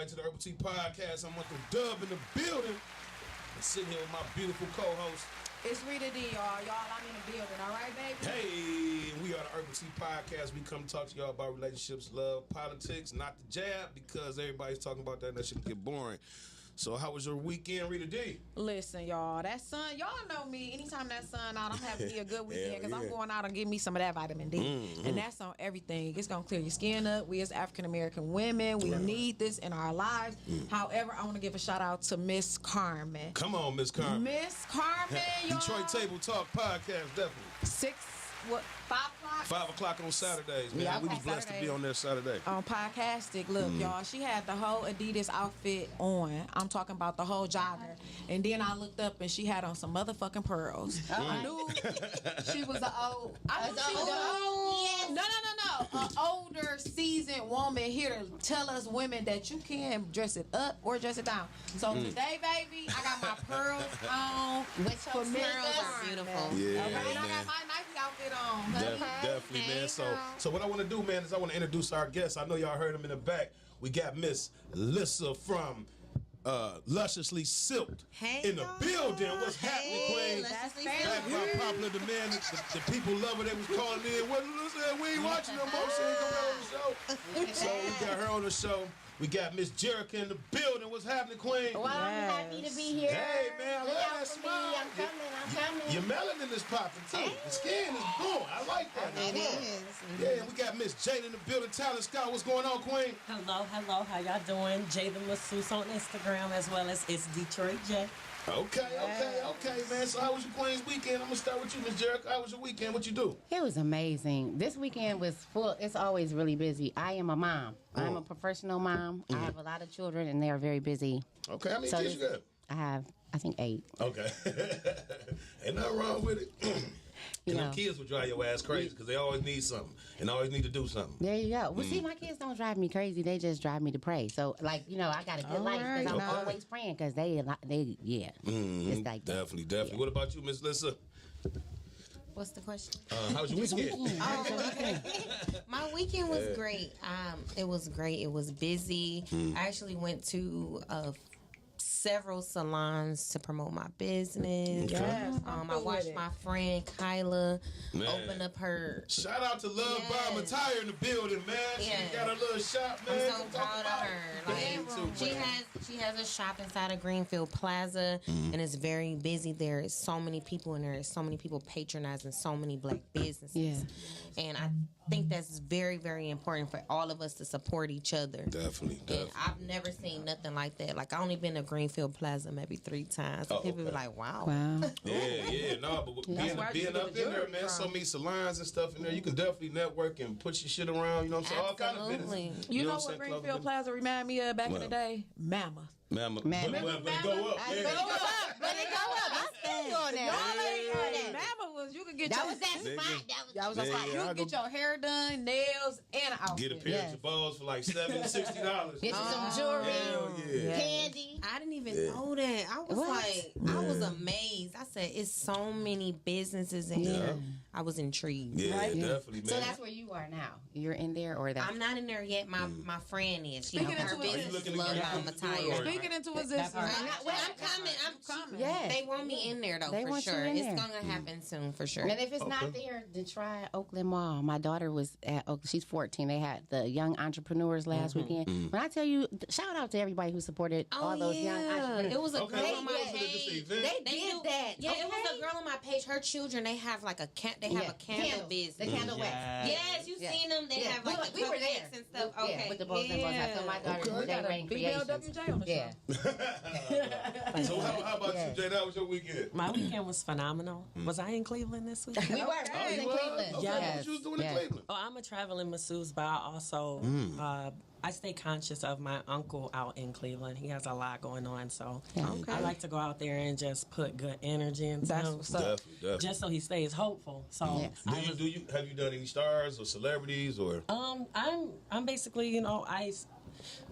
everybody to the Urbal Tea PoTcast. I'm Uncle Dub in the building. I'm sitting here with my beautiful co-host. It's Rita D, y'all. I'm in the building, all right, baby? Hey, we are the Urbal Tea PoTcast. We come talk to y'all about relationships, love, politics, not the jab, because everybody's talking about that and that shit can get boring. So how was your weekend, Rita D? Listen, y'all, that sun, y'all know me. Anytime that sun out, I'm having to be a good weekend because yeah. I'm going out and getting me some of that vitamin D. And that's on everything. It's going to clear your skin up. We as African-American women, we need this in our lives. However, I want to give a shout out to Miss Carmen. Come on, Miss Carmen. Miss Carmen, y'all. Detroit Table Talk Podcast, definitely. 5 o'clock? 5 o'clock on Saturdays, man. Yeah, we was blessed to be on there Saturday. On Podcastic, look, y'all, she had the whole Adidas outfit on. I'm talking about the whole jogger. And then I looked up and she had on some motherfucking pearls. I knew she was an older, seasoned woman here to tell us women that you can dress it up or dress it down. So today, baby, I got my pearls on. With your pearls are beautiful. Yeah, Okay, and I man. got my Nike outfit on. Definitely, man. So what I want to do, man, is I want to introduce our guests. I know y'all heard them in the back. We got Miss Lissa from Lusciously Silked in the building. What's happening, Queen? That's Back by popular demand. The people love her. They was calling in. What Lissa? We ain't watching no more. She ain't gonna be on the show. So we got her on the show. We got Miss Jerica in the building. What's happening, Queen? Well, I'm happy to be here. Hey, man, I love that smile. I'm coming. Your melanin is popping, too. The skin is going. I like that. It is. Yeah, and we got Miss Jade in the building. Tyler Scott, what's going on, Queen? Hello. How y'all doing? Jay the Masseuse on Instagram, as well as It's Detroit J. Okay, man. So how was your Queen's weekend? I'm going to start with you, Miss Jerica. How was your weekend? What you do? It was amazing. This weekend was full. It's always really busy. I am a mom. I'm a professional mom. I have a lot of children, and they are very busy. Okay, how many kids you got? I have, I think, 8. Okay. Ain't nothing wrong with it. And them kids will drive your ass crazy because they always need something and always need to do something. There you go. Well, see, my kids don't drive me crazy. They just drive me to pray. So, like, I got a good life because I'm always praying because they it's like that. Definitely. Yeah. What about you, Miss Lissa? What's the question? How was your weekend? My weekend was great. It was great. It was busy. I actually went to several salons to promote my business. Yes, I watched my friend Kyla open up her. Shout out to Love Bomb Attire in the building, man. Yeah. She got her little shop, man. I'm so proud of her. Like, she has a shop inside of Greenfield Plaza, and it's very busy there. There's so many people in there. There's so many people patronizing so many black businesses. Yeah. And I think that's very, very important for all of us to support each other. Definitely. And I've never seen nothing like that. Like, I only been to Greenfield Plaza maybe 3 times. And people be like, wow. Yeah. No, but being up in there, man, so many salons and stuff in there, you can definitely network and put your shit around. You know what I'm saying? All kind of business. You know what Greenfield Plaza remind me of back in the day? Mammoth. Mammoth. But it go up. But it go up. I stand on that. Mammoth was, you could get that was that spot. That was a spot. You could get your hair done, nails, and an outfit. Get a pair of your balls for like $70, $60. Get you some jewelry, candy. I didn't even know that. I was I was amazed. I said, it's so many businesses in here. I was intrigued. Yeah, definitely, man. So that's where you are now. You're in there, or that? I'm not in there yet. My friend is. Speaking her business is Love Bomb Attire. Speaking into existence. I'm coming. Yes. They want me in there though, for sure. It's gonna happen soon, for sure. And if it's not there, then try Oakland Mall. My daughter was at Oakland. She's 14. They had the Young Entrepreneurs last weekend. When I tell you, shout out to everybody who supported all those young entrepreneurs. It was a girl on my page. They did that. Yeah, it was a girl on my page. Her children, they have like a candle business. The candle wax. Yes, you seen them. They have like the cupcakes and stuff. Okay, with the bows and bows. So my daughter, they ran creations. BLWJ on the show. So how about you, Jay? How was your weekend? My weekend was phenomenal. Was I in Cleveland this week? We were in Cleveland. Okay, what you was doing in Cleveland? Oh, I'm a traveling masseuse, but I also I stay conscious of my uncle out in Cleveland. He has a lot going on, so I like to go out there and just put good energy into him. Definitely. Just so he stays hopeful. So have you done any stars or celebrities or? I'm basically,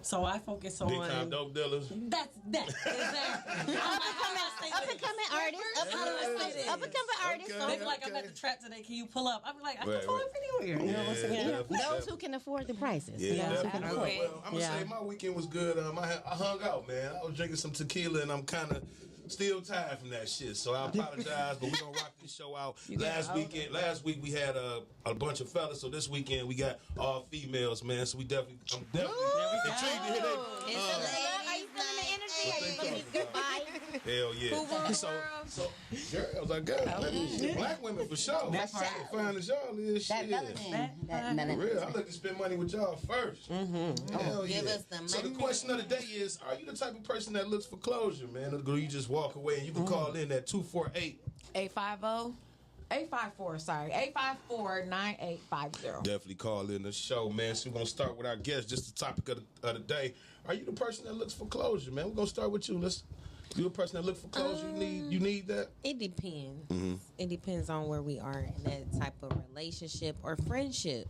So I focus Big on time dope dealers. That's exactly. Up-and-coming artists. Up-and-coming artists. Okay. So They be like, I'm at the trap today. Can you pull up? I'm like, I can pull up anywhere. You know what I'm saying? those who can afford the prices. Yeah, Those who can definitely. afford. Well, I'm gonna say my weekend was good. I hung out, man. I was drinking some tequila, and I'm kind of still tired from that shit. So I apologize, but we're gonna rock this show out. Last week we had a bunch of fellas, so this weekend we got all females, man. So I'm definitely intrigued to hear that. Are you feeling the energy? Are you feeling good vibe? Hell yeah. So girls, I got black women for sure. That's right. Fine as y'all is, That shit. melanin. That For melanin. real, I like to spend money with y'all first. Hell Give yeah. us the So the money. question of the day is, are you the type of person that looks for closure, man? Or do you just walk away? And you can call in at 248. 854-9850. Definitely call in the show, man. So we're going to start with our guest, just the topic of the day. Are you the person that looks for closure, man? We're going to start with you. You a person that looks for closure? You need that? It depends. It depends on where we are in that type of relationship or friendship.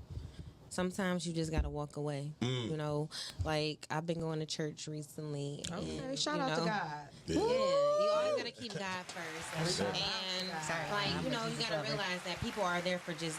Sometimes you just gotta walk away. You know, like I've been going to church recently. Okay, and, shout you out to know, God. Yeah, you always gotta keep God first. And like, you know, you gotta realize that people are there for just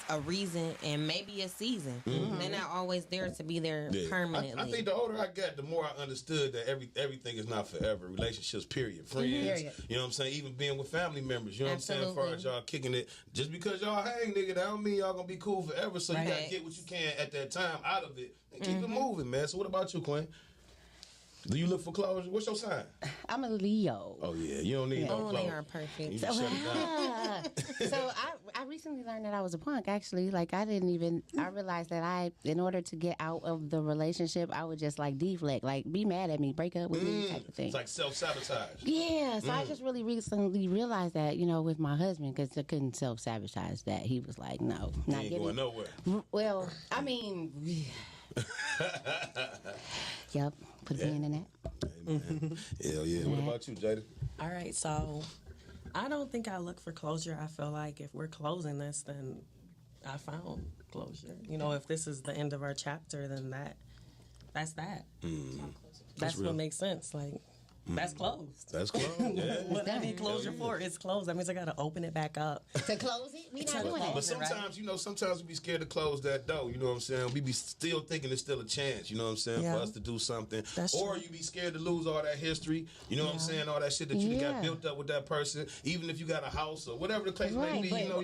a reason and maybe a season. They're not always there to be there permanently. I think the older I got, the more I understood that everything is not forever. Relationships, period. Friends, you know what I'm saying? Even being with family members, you know what I'm saying? As far as y'all kicking it, just because y'all hang, nigga, that don't mean y'all gonna be cool forever. So you gotta get what you can at that time out of it and keep it moving, man. So what about you, Quinn? Do you look for closure? What's your sign? I'm a Leo. Oh yeah, you don't need no only closure. are perfect. You just shut it down. So I recently learned that I was a punk. Actually, like I realized that in order to get out of the relationship, I would just like deflect, like be mad at me, break up with me, type of thing. It's like self-sabotage. Yeah, so I just really recently realized that, you know, with my husband, because I couldn't self-sabotage that. He was like, no, not Ain't getting going nowhere. Well, I mean, yep, put a pin in that. Amen. Hell yeah. What about you, Jada? All right, so I don't think I look for closure. I feel like if we're closing this, then I found closure. You know, if this is the end of our chapter, then that's that. That's real. what makes sense. Like, that's closed. That's close. Yeah. What I need closure for is closed. That means I got to open it back up. To close it, we not doing that. But sometimes, you know, sometimes we be scared to close that door. You know what I'm saying? We be still thinking there's still a chance, you know what I'm saying, for us to do something. That's or true. you be scared to lose all that history, you know what I'm saying, all that shit that you got built up with that person, even if you got a house or whatever the case may be, you know.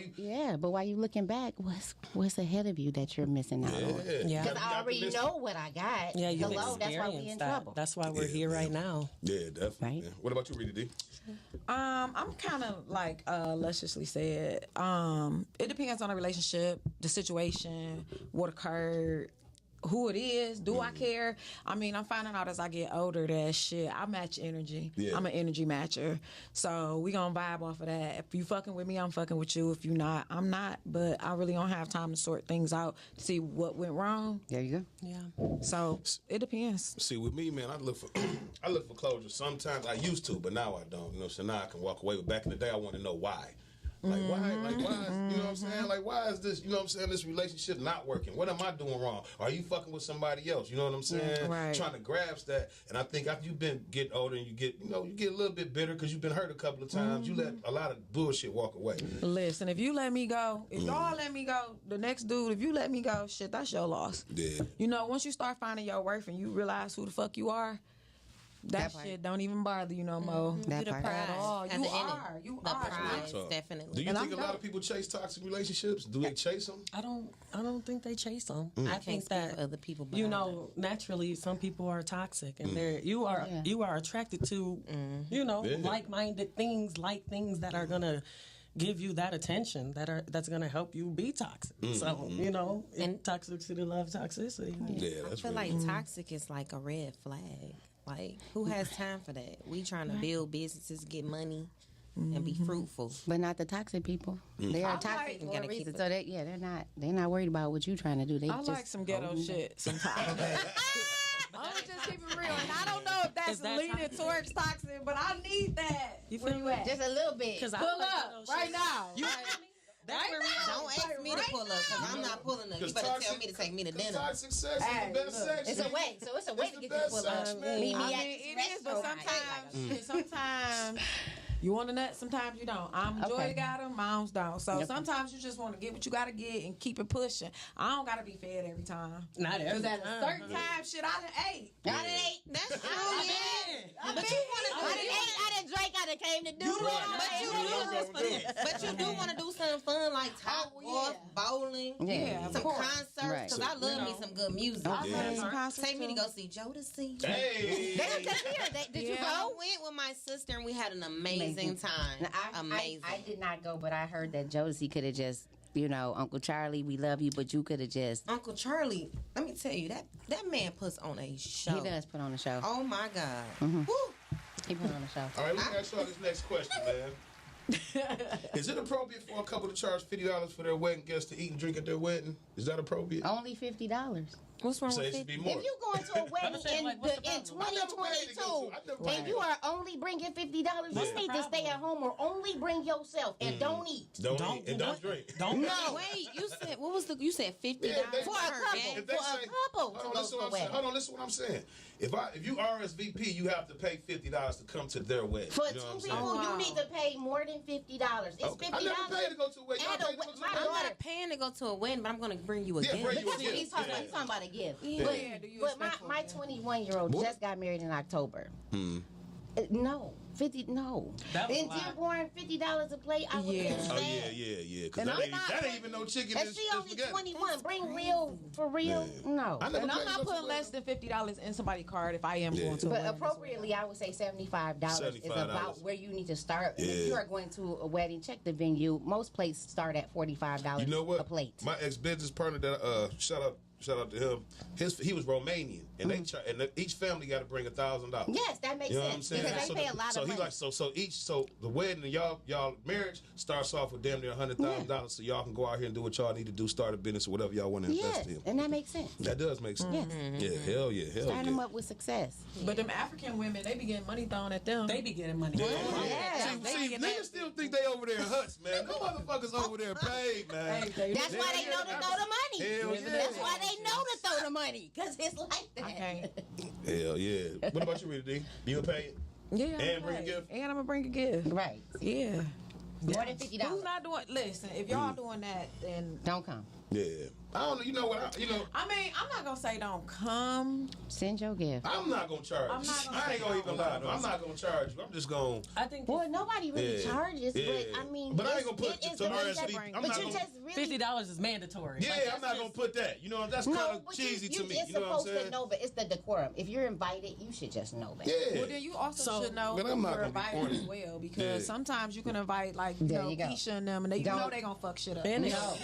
But while you looking back, what's ahead of you that you're missing out on? Yeah. Because I already know what I got. Yeah, you Hello, that's why we in trouble. That's why we're here right now. Yeah, definitely. Right. Yeah. What about you, Rita D? I'm kind of like lusciously said. It depends on the relationship, the situation, what occurred, who it is. Do I care? I mean, I'm finding out as I get older that shit, I match energy. Yeah. I'm an energy matcher. So we gonna vibe off of that. If you fucking with me, I'm fucking with you. If you not, I'm not. But I really don't have time to sort things out to see what went wrong. There you go. Yeah. So it depends. See, with me, man, I look for closure. Sometimes I used to, but now I don't. You know, so now I can walk away. But back in the day, I want to know why. Like why? Like why? Is, you know what I'm saying? Like why is this? You know what I'm saying? This relationship not working. What am I doing wrong? Are you fucking with somebody else? You know what I'm saying? Right. Trying to grasp that. And I think after you get older and you get a little bit bitter because you've been hurt a couple of times. You let a lot of bullshit walk away. Listen, if you let me go, if y'all let me go, the next dude, if you let me go, shit, that's your loss. Yeah. You know, once you start finding your worth and you realize who the fuck you are, that shit don't even bother you no more. That The part. pride. At all. At You the end, are. You the are. prize, So, definitely. Do you And think I'm a lot dope. of people chase toxic relationships? Do they chase them? I don't think they chase them. I I can't think speak that for other people, but you I know, naturally, some people are toxic, and you are attracted to, you know, like-minded things, that are gonna give you that attention, that's gonna help you be toxic. So you know, and toxicity loves toxicity. Yeah, I that's feel really like toxic is like a red flag. Like, who has time for that? We trying to build businesses, get money, and be fruitful. But not the toxic people. They are toxic for a reason. So they're not worried about what you're trying to do. They I just like some ghetto shit sometimes. I'm just keep it real, and I don't know if that's that leaning toxic? towards toxic, but I need that. You Where feel you at? just a little bit. Because Pull up right now. That's where we Don't ask me to pull up because I'm not pulling up. You better tell me to take me to dinner. Toxic sex is the best sex. It's a way. So it's a way to get you to pull up. Meet me at It is, but sometimes you want a nut, sometimes you don't. Joy got them, moms don't. So sometimes you just want to get what you got to get and keep it pushing. I don't got to be fed every time. Not every time. Because at a certain time, shit, I done ate. I done ate. That's true, I done drank. I done came to do it. But you do want to do something fun like top golf, bowling, some concerts. Because I love me some good music. Take me to go see Jodeci. Hey. They come here. Did you go? I went with my sister and we had an amazing time. Amazing. I did not go, but I heard that Jodeci could have just, Uncle Charlie, we love you, but you could have just. Uncle Charlie, let me tell you, that man puts on a show. He does put on a show. Oh my God. Mm-hmm. He put on a show. All right, let me ask y'all this next question, man. Is it appropriate for a couple to charge $50 for their wedding guests to eat and drink at their wedding? Is that appropriate? Only $50. What's wrong So it with should be it? more. If you going to a wedding in 2022 and you are only bringing $50, you need to stay at home or only bring yourself and don't eat. Don't eat and don't drink. No. Wait, you said what was you said $50 Yeah, For a couple to go to a wedding. Hold on, listen what I'm saying. If you RSVP, you have to pay $50 to come to their wedding. For you know two what I'm people, you need to pay more than $50. It's $50. I never paid to go to a wedding. And I'm not paying to go to a wedding, but I'm going to bring you a gift. bring you a gift. He's talking about a gift. Do you But my 21-year-old just got married in October. No. 50 no. In Dearborn, $50 a plate. I would Yeah. understand. Oh yeah. Because that ain't even no chicken. And she only 21. Bring real for real. Yeah. No. I never And I'm paid not to go to putting a less wedding. than $50 in somebody's card if I am going to a But wedding. appropriately, I would say $75 is about where you need to start. And if you are going to a wedding, check the venue. Most places start at $45 You know what? a plate. My ex-business partner that shout out to him. He was Romanian, and and each family got to bring $1,000. Yes, that makes You know what I'm sense. saying? Because they pay a lot so of he money. like so the wedding and y'all marriage starts off with damn near $100,000, so y'all can go out here and do what y'all need to do, start a business or whatever y'all want to invest in. And that makes sense. That does make sense. Yes. Yeah, hell yeah. Sign them up with success. But them African women, they be getting money thrown at them. They be getting money. Yeah. See, niggas still think they over there in huts, man. Them motherfuckers over there paid, man. That's why they know to throw the money. Hell yeah. That's why they know to throw the money. Because it's like that. Okay. Hell yeah. What about you, Rita D? You gonna pay it? Yeah. And bring a gift? And I'm gonna bring a gift. Right. Yeah. More than $50. Who's not doing? Listen, if y'all doing that, then Don't come. Yeah. I don't know. You know what? I mean, I'm not gonna say don't come. Send your gift. I'm not gonna charge. I'm not gonna I ain't say gonna no. even lie. I'm not gonna charge you. I'm just gonna. I think Well, nobody really Yeah. charges, Yeah. but I mean, But I ain't gonna put it is to the money RSVP. that- I'm but not you gonna- just really $50 is mandatory. Yeah, Like, I'm not gonna put that. You know, that's kind of but cheesy to me. It's You know what I'm supposed to saying? know, but it's the decorum. If you're invited, you should just know that. Yeah. Well, then you also should know But who I'm not you're gonna be inviting corny. as well, because Yeah. sometimes you can invite like There you go. Keisha and them, and they Don't- know they gonna fuck shit up. And they, No.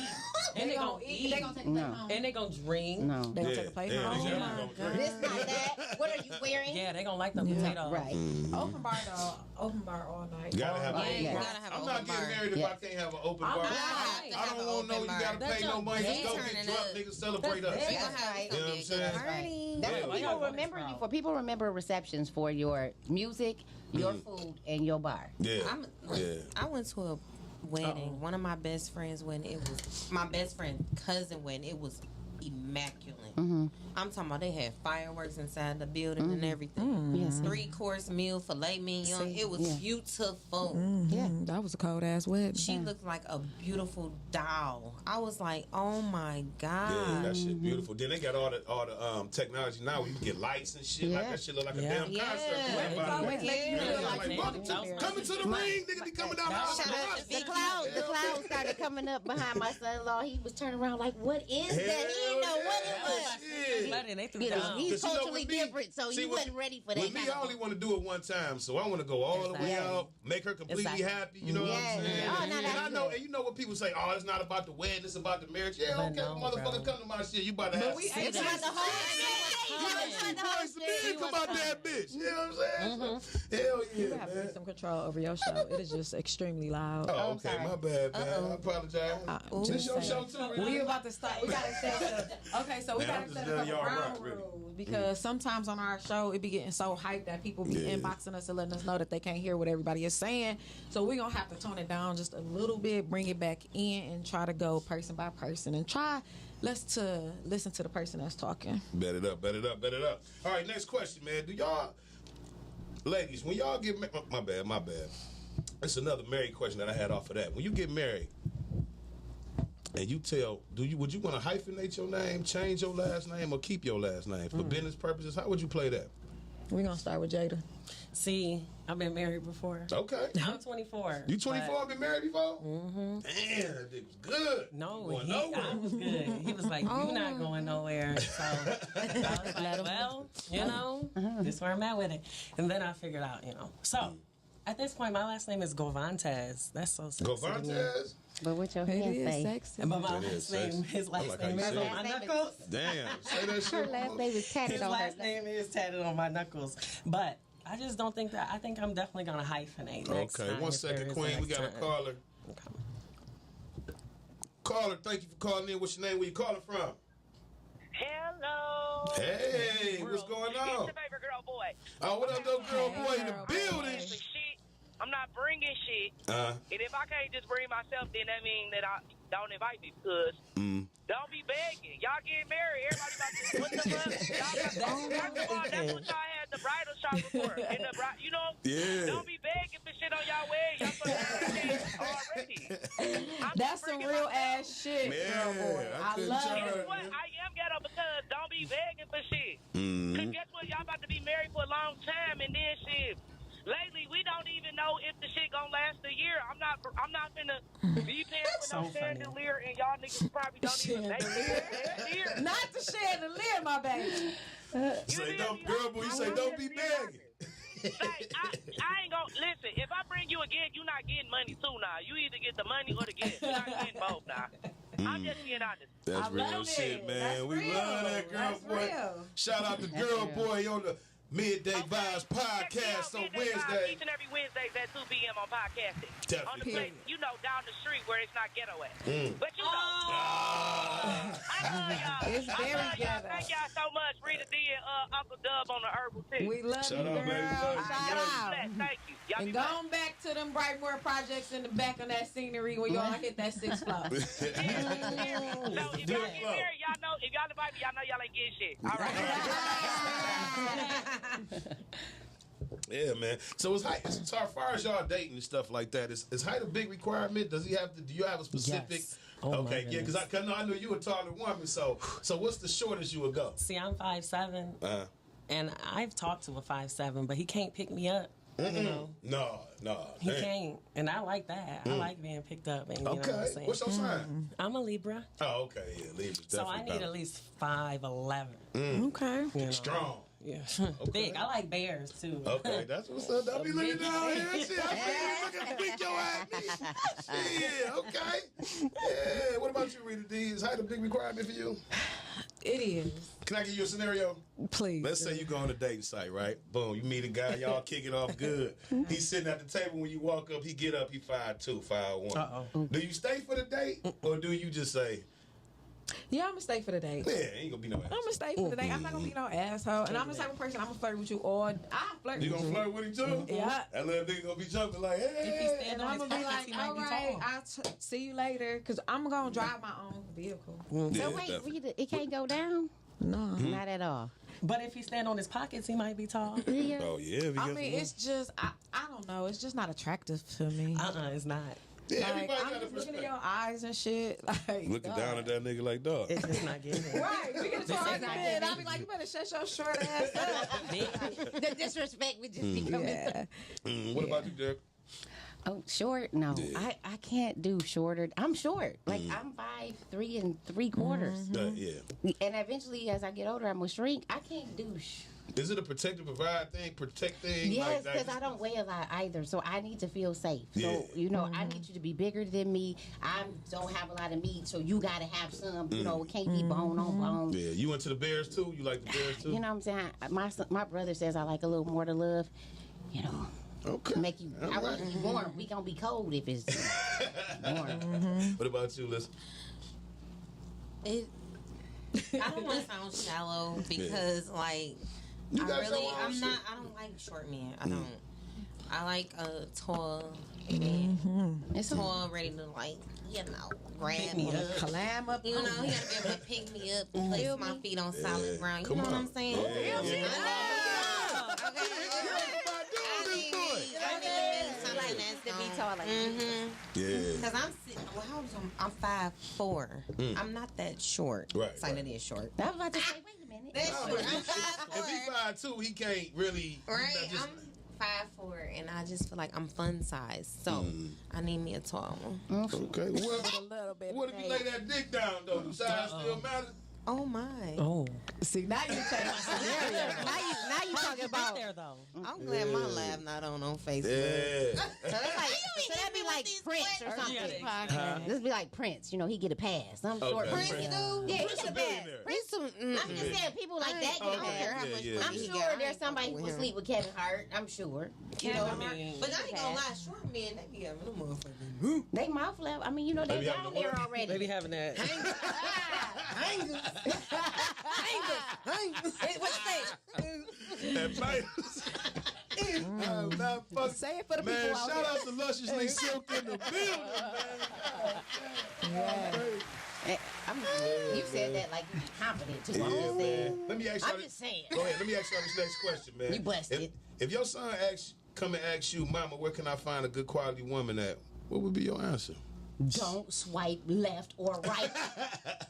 and they gonna eat. eat. They gonna take the plate home. And they gonna drink. No. They gonna take the plate home. exactly. Oh my God. This, not that. What are you wearing? Yeah, they gonna like them potatoes. Right. Open bar though. Open bar all night. Gotta have Yeah, an you open gotta have bar. an I'm not open getting bar. married if Yeah. I can't have an open bar. not. I don't want to know you gotta That's pay no your money. Just go turning get drunk, up. niggas celebrate us. We That's gonna have right. it's gonna You know be a what I'm saying? good party. That's Yeah. what Why people y'all going remember this you route? for. People remember receptions for your music, your food, and your bar. Yeah. Yeah. I went to a wedding. One of my best friends' wedding. It was my best friend cousin wedding. It was immaculate. I'm talking about they had fireworks inside the building and everything. Yes. 3-course meal, filet mignon. It was beautiful. Yeah. That was a cold ass wedding. She looked like a beautiful doll. I was like, oh my God. Yeah, that shit beautiful. Then they got all the technology now where you can get lights and shit. Yeah. Like that shit look like a damn Yeah. concert. Yeah. Everybody- Yeah. Like, welcome coming to the ring, nigga be coming down the aisle. Shout out to The cloud started coming up behind my son-in-law. He was turning around like, "What is that?" He didn't know what it was. Bloody, they threw You know, down. he's 'Cause you know, culturally with me- different, so see, he with- wasn't ready for that. With me, I only want to do it one time, so I want to go all the way Exactly. out, make her completely Exactly. happy. You know what Yeah. I'm saying? Oh, no, and that's I know, good. and you know what people say? Oh, it's not about the wedding, it's about the marriage. Yeah, But okay, no, motherfucker, bro. come to my shit. You about to have we sex. ain't It's about the whole Boys to men come out that bitch. You know what I'm saying? Hell yeah, You have to get some control over your show. It is just extremely loud. Oh, okay. My bad, man. I apologize. This your show too. We about to start. We gotta set up. Okay, so we gotta set up ground rules because sometimes on our show it be getting so hyped that people be inboxing us and letting us know that they can't hear what everybody is saying. So we're gonna have to tone it down just a little bit, bring it back in, and try to go person by person and try listen to the person that's talking. Bet it up. All right, next question, man. Do y'all, ladies, when y'all get my bad. It's another married question that I had off of that. When you get married, and you would you want to hyphenate your name, change your last name, or keep your last name for business purposes? How would you play that? We're gonna start with Jada. See, I've been married before. Okay. I'm 24. You 24 been married before? Mm-hmm. Damn, that dick was good. No, I was good. He was like, "You not going nowhere." So I was like, "Well, this is where I'm at with it." And then I figured out, So at this point, my last name is Govantes. That's so sexy. Govantes? But what your hands say? Sexy. But my last name, his last name is on my knuckles. Damn, say that shit. Her last name is tatted on her. His last name is tatted on my knuckles. But I just don't think that. I think I'm definitely gonna hyphenate. Next time 1 second, Queen. We got a caller. Okay. Caller, thank you for calling in. What's your name? Where you calling from? Hello. Hey, what's going It's on? your favorite girl boy. Oh, what up, though, girl boy in the building? Shit. I'm not bringing shit. And if I can't just bring myself, then that means that I don't invite me because don't be begging. Y'all getting married. Everybody about to what the fuck? That's what y'all had the bridal shop for. And the Yeah. Don't be begging for shit on y'all wedding. Y'all supposed to have shit already. That's some real ass shit, girl boy. I love Guess it. what? I am ghetto because don't be begging for shit. Cause guess what? Y'all about to be married for a long time, and then shit. Lately, we don't even know if the shit gonna last a year. I'm not finna be paying for no chandelier, and y'all niggas probably don't even make it. Not the chandelier, my baby. Say don't, girl boy. You say don't be begging. Like, I ain't gonna listen. If I bring you again, you not getting money too now. You either get the money or the gift. You're not getting both now. I'm just being honest. That's real shit, man. That's we real. love that girl That's boy. real. Shout out to girl boy on the Midday Vibes podcast on Wednesday. Each and every Wednesday at 2 p.m. on podcasting. Definitely. On the place, down the street where it's not ghetto at. But I love y'all. It's very ghetto. Thank y'all so much. Rita D and Uncle Dub on the Herbal Tea. We love you, Shout out, girl. baby. Shout out. Thank you. Y'all And be blessed. going back to them Brightmore projects in the back of that scenery where y'all hit that 6th floor. So if y'all get married, y'all know. If y'all invite me, y'all know y'all ain't getting shit. All right. Yeah, man. So it's height. So as far as y'all dating and stuff like that, is height a big requirement? Does he have to? Do you have a specific? Yes. Oh, okay, yeah, because I know you a taller woman. So what's the shortest you would go? See, I'm 5'7", and I've talked to a 5'7", but he can't pick me up. No. He can't, and I like that. I like being picked up. And, Okay. What I'm saying? What's your sign? I'm a Libra, Oh, okay. Yeah, Libra's definitely. so I need at least 5'11". Okay. You know? Strong. Yeah, big. I like bears too. Okay, that's what's up. Don't be looking down here. Shit, I see you looking to beat your ass. Yeah, okay. Yeah. What about you, Rita D? Is height a big requirement for you? It is. Can I give you a scenario? Please. Let's say you go on a dating site, right? Boom, you meet a guy, y'all kick it off good. He's sitting at the table when you walk up. He get up, he 5'2", 5'1". Uh-oh. Do you stay for the date, or do you just say, Yeah, I'm gonna stay for the date. "Yeah, ain't gonna be no ass"? I'm gonna stay for the day. I'm not gonna be no asshole. And I'm the type of person I'm gonna flirt with you or I'll flirt You with gonna you. flirt with him too? Yeah. That little nigga gonna be jumping like, If he hey. stand And on I'm his gonna be pockets, like, he might all be right, tall. I'll see you later. Because I'm gonna drive my own vehicle. Yeah, So wait, definitely. it can't go down? No. Not at all. But if he stand on his pockets, he might be tall. Yeah. Oh yeah. If he I gets mean, some- it's just, I don't know. It's just not attractive to me. It's not. yeah, Like, everybody I'm got a just looking at your perspective. eyes and shit. Like, Looking dog. down at that nigga like, dog. It's just not getting it. Right, we get to is argument. not I'll giving. be like, you better shut your short ass up. The disrespect would just be coming. Yeah. What about you, Derek? Oh, short? No, Yeah. I can't do shorter. I'm short. Like I'm 5'3" 3/4. Yeah. And eventually, as I get older, I'm gonna shrink. I can't do Is it a protect and provide thing, protect thing? Yes, because I don't weigh a lot either, so I need to feel safe. Yeah. So, I need you to be bigger than me. I don't have a lot of meat, so you got to have some, it can't be bone on bone. Yeah, you went to the Bears too? You like the Bears too? You know what I'm saying? My brother says I like a little more to love, Okay. make you, I want to be warm. We going to be cold if it's warm. What about you, Liz? I don't want to sound shallow because, like, You got your own I shit. don't like short men. I don't. I like tall men. It's Tall, ready to, like, grab me up. Climb up. He gotta be able to pick me up and place my feet on solid ground. You Come know what on. I'm saying? Yeah. Yeah. Because I'm 5'4". I'm not that short. Right, So that right. is short. I was about to say, wait a minute. That's short. I'm If he 5'4". 5'2", he can't really. Right? Just, I'm 5'4", and I just feel like I'm fun size. So I need me a tall one. okay. Well, A little bit. what if you lay that dick down though? Do size still matter? Oh my! Oh, See, now you change the scenario. Now you talking about. there though. I'm glad my lab not on Facebook. Yeah. So that'd be like Prince or something. Yeah, This be like Prince. He get a pass. I'm short. Prince Prince, do? Yeah, he Prince get a a pass. billionaire. Prince, I'm just saying, people like that get a pass. Yeah. I'm sure there's somebody who would sleep with Kevin Hart. I'm sure. Kevin I Hart. mean, But I ain't gonna lie, short men, they be having them motherfuckers. They mouth left. I mean, they Maybe down having the there what? already. they be having that. That night. I'm not fucking. Say it for the Man, people out shout out to Lusciously Silk in the building, man. You said that like you be confident too. I'm Yeah, just saying. man. Let me ask you. I'm just saying. Go ahead. Let me ask you this next question, man. You busted. If your son come and asks you, Mama, where can I find a good quality woman at? What would be your answer? Don't swipe left or right.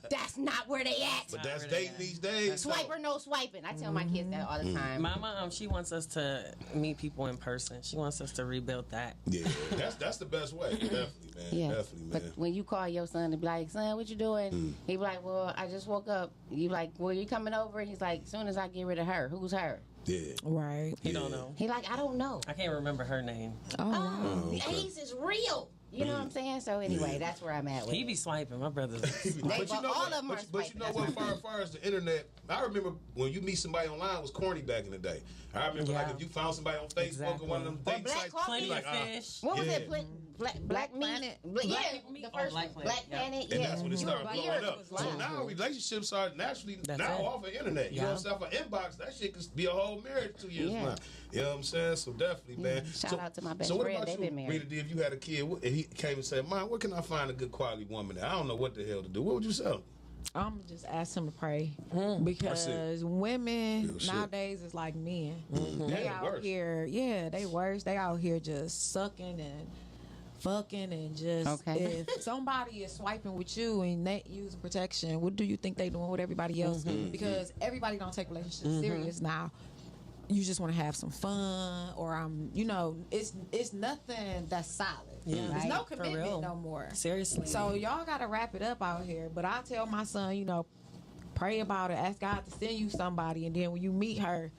That's not where they at. But that's dating these days. Swipe or no swiping. I tell my kids that all the time. My mom, she wants us to meet people in person. She wants us to rebuild that. Yeah, that's the best way. Definitely, man. Yeah. Definitely, man. But when you call your son and be like, son, what you doing? He be like, well, I just woke up. You like, well, you coming over? He's like, as soon as I get rid of her. Who's her? Yeah. Right. He don't know. He like, I don't know. I can't remember her name. Oh, the ace is real. You know what I'm saying? So anyway, that's where I'm at with He it. be swiping. My brother's. But you know all what? of them are But you know swiping. what? As far as the internet, I remember when you meet somebody online was corny back in the day. I remember like if you found somebody on Facebook or one of them Or dating Black sites, Coffee. Plenty like, of fish. What was Yeah. it? Black Planet? Yeah, Meat? the Oh, first Black one. Planet, Black yeah. Planet, and yeah. that's when it started But blowing yours up. was So live. now relationships are naturally That's now it. off the internet. You know what I'm saying? For inbox, that shit could be a whole marriage 2 years Yeah. now. You know what I'm saying? So definitely, man. Shout out to my best so what friend. about They've you, been married. Rita D, if you had a kid and he came and said, Mom, where can I find a good quality woman at? I don't know what the hell to do. What would you say? I'm just ask him to pray That's because it. women Real shit. nowadays is like men. They Yeah, out worse. here, they worse. They out here just sucking and fucking and just. Okay. If somebody is swiping with you and they using protection, what do you think they doing with everybody else? Because everybody don't take relationships serious now. You just want to have some fun, or it's nothing that's solid. Yeah. There's no For commitment real. no more. Seriously. So y'all gotta wrap it up out here. But I tell my son, pray about it. Ask God to send you somebody, and then when you meet her,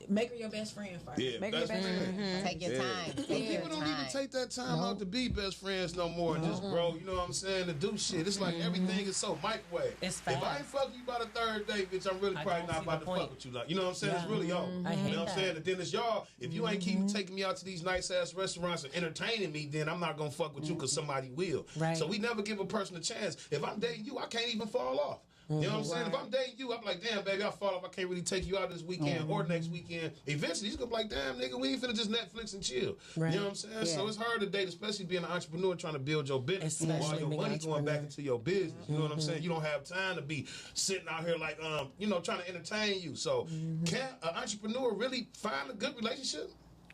make her your best friend first. Yeah, make her your best best friend. Take your time. But Take your people don't even time. take that time out to be best friends no more and just grow, you know what I'm saying, to do shit. It's like everything is so microwave. It's If I fast. ain't fucking you by the third day, bitch, I'm really I probably don't not see about the to fuck point. with you. Like, you know what I'm saying? It's Yeah. really y'all. I You hate know what I'm that. saying? And then it's y'all. If you ain't keep taking me out to these nice ass restaurants and entertaining me, then I'm not gonna fuck with you because somebody will. Right. So we never give a person a chance. If I'm dating you, I can't even fall off. You know what I'm saying? If I'm dating you, I'm like, damn, baby, I fall off. I can't really take you out this weekend or next weekend. Eventually, you're going to be like, damn, nigga, we ain't finna just Netflix and chill. Right. You know what I'm saying? Yeah. So it's hard to date, especially being an entrepreneur trying to build your business while Especially your being an money going back entrepreneur. into your business. You know what I'm saying? You don't have time to be sitting out here like, trying to entertain you. So can an entrepreneur really find a good relationship?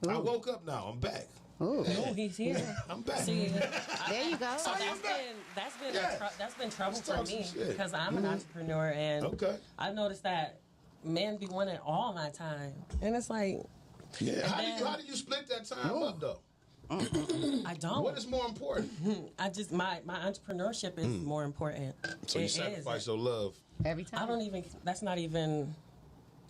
I woke up now. I'm back. Ooh. Oh, he's here. I'm back. See, There you go. so that's been trouble Let's for talk some me shit. because I'm an entrepreneur and Okay. I've noticed that men be wanting all my time, and it's like Yeah. How do you split that time up, though? I don't. What is more important? I just my entrepreneurship is more important. So you It is. sacrifice your love. Every time. I don't even. That's not even.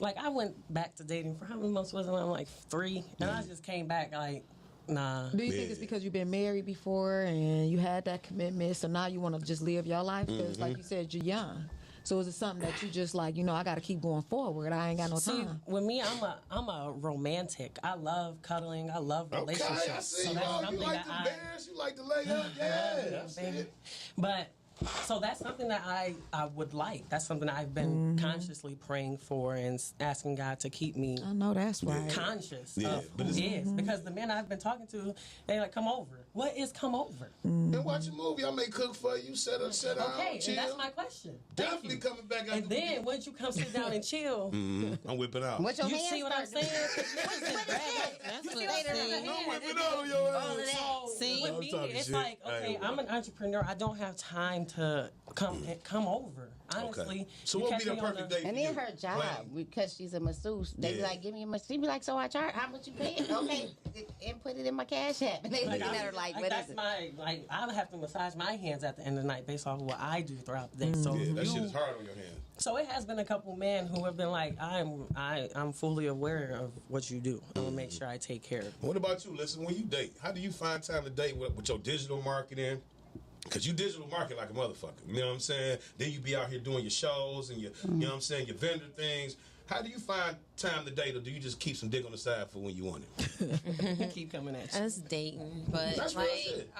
like I went back to dating for how many months was it? I'm like 3, and I just came back like, nah. Do you think it's because you've been married before and you had that commitment, so now you want to just live your life? Because, like you said, you're young. So is it something that you just like, I got to keep going forward? I ain't got no time. With me, I'm a romantic. I love cuddling. I love relationships. Okay, I see. So that's something you like the bears. You like to lay up. Yeah, that's it. But so that's something that I would like. That's something that I've been consciously praying for and asking God to keep me. I know that's right. Conscious of who is, because the men I've been talking to, they like, come over. What is come over? And watch a movie. I may cook for you. Set up, okay, chill. and that's my question. Definitely coming back out. And then once you come sit down and chill, I'm whipping out. What your you hands see what I'm saying? That's what I'm saying. I'm whipping out on your ass. See? With me, it's like, okay, I'm an entrepreneur. I don't have time to come over. Honestly. Okay. So what would be the perfect date? And then her job, because she's a masseuse, they be like, give me a masseuse. She be like, so I charge, how much you paying? Okay, and put it in my cash app. And they looking at her like, what is it? I would have to massage my hands at the end of the night based off of what I do throughout the day. So that shit is hard on your hands. So it has been a couple men who have been like, I'm fully aware of what you do. I'm gonna make sure I take care of it. What about you? Listen, when you date, how do you find time to date with your digital marketing? Because you digital market like a motherfucker. You know what I'm saying? Then you be out here doing your shows and your, you know what I'm saying, your vendor things. How do you find time to date, or do you just keep some dick on the side for when you want it? Keep coming at you. That's dating, but That's like, real shit.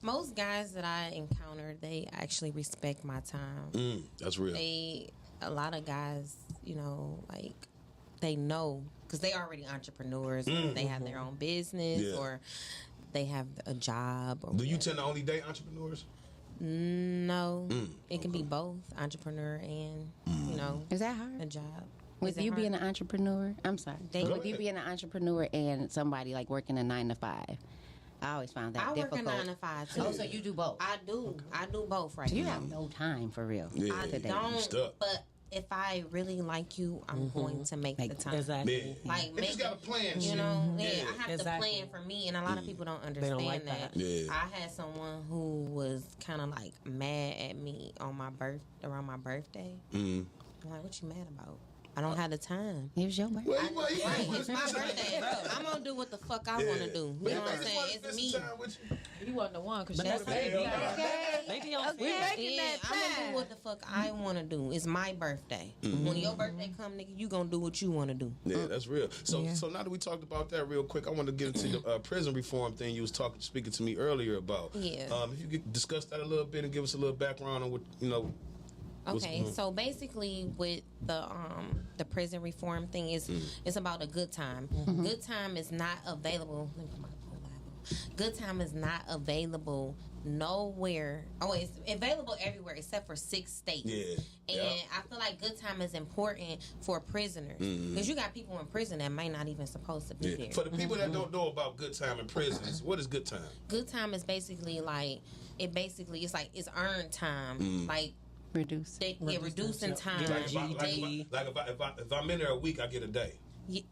most guys that I encounter, they actually respect my time. That's real. A lot of guys, like they know because they already entrepreneurs. They have their own business or they have a job. Or do you tend to only date entrepreneurs? No, it can be both entrepreneur and Is that hard? a job. With you being an entrepreneur, I'm sorry. With you ahead. being an entrepreneur and somebody like working a 9 to 5, I always found that difficult. I work a 9 to 5 too. Oh, so you do both? I do both right So you now. have no time for real. I today. don't. But if I really like you, I'm going to make the time. Exactly. Like, You just got a plan. I have to plan for me, and a lot of people don't understand like that. Yeah. I had someone who was kind of like mad at me on around my birthday. I'm like, what you mad about? I don't have the time. It was your birthday. It's my birthday. I'm gonna do what the fuck I want to do. You know what I'm saying? It's me. You wasn't the one because But that's baby. Maybe I'm Yeah, I'm gonna do what the fuck I want to do. It's my birthday. When your birthday come, nigga, you gonna do what you want to do. Yeah, that's real. So now that we talked about that real quick, I want to get into the prison reform thing you was speaking to me earlier about. Yeah. If you could discuss that a little bit and give us a little background on what Okay, so basically with the prison reform thing is it's about a good time. Good time is not available. Let me put my phone live on. Good time is not available nowhere. Oh, it's available everywhere except for 6 states. Yeah. And I feel like good time is important for prisoners because you got people in prison that might not even supposed to be there. For the people that don't know about good time in prisons, what is good time? Good time is basically like it's earned time. Like Reducing time. If I'm in there a week, I get a day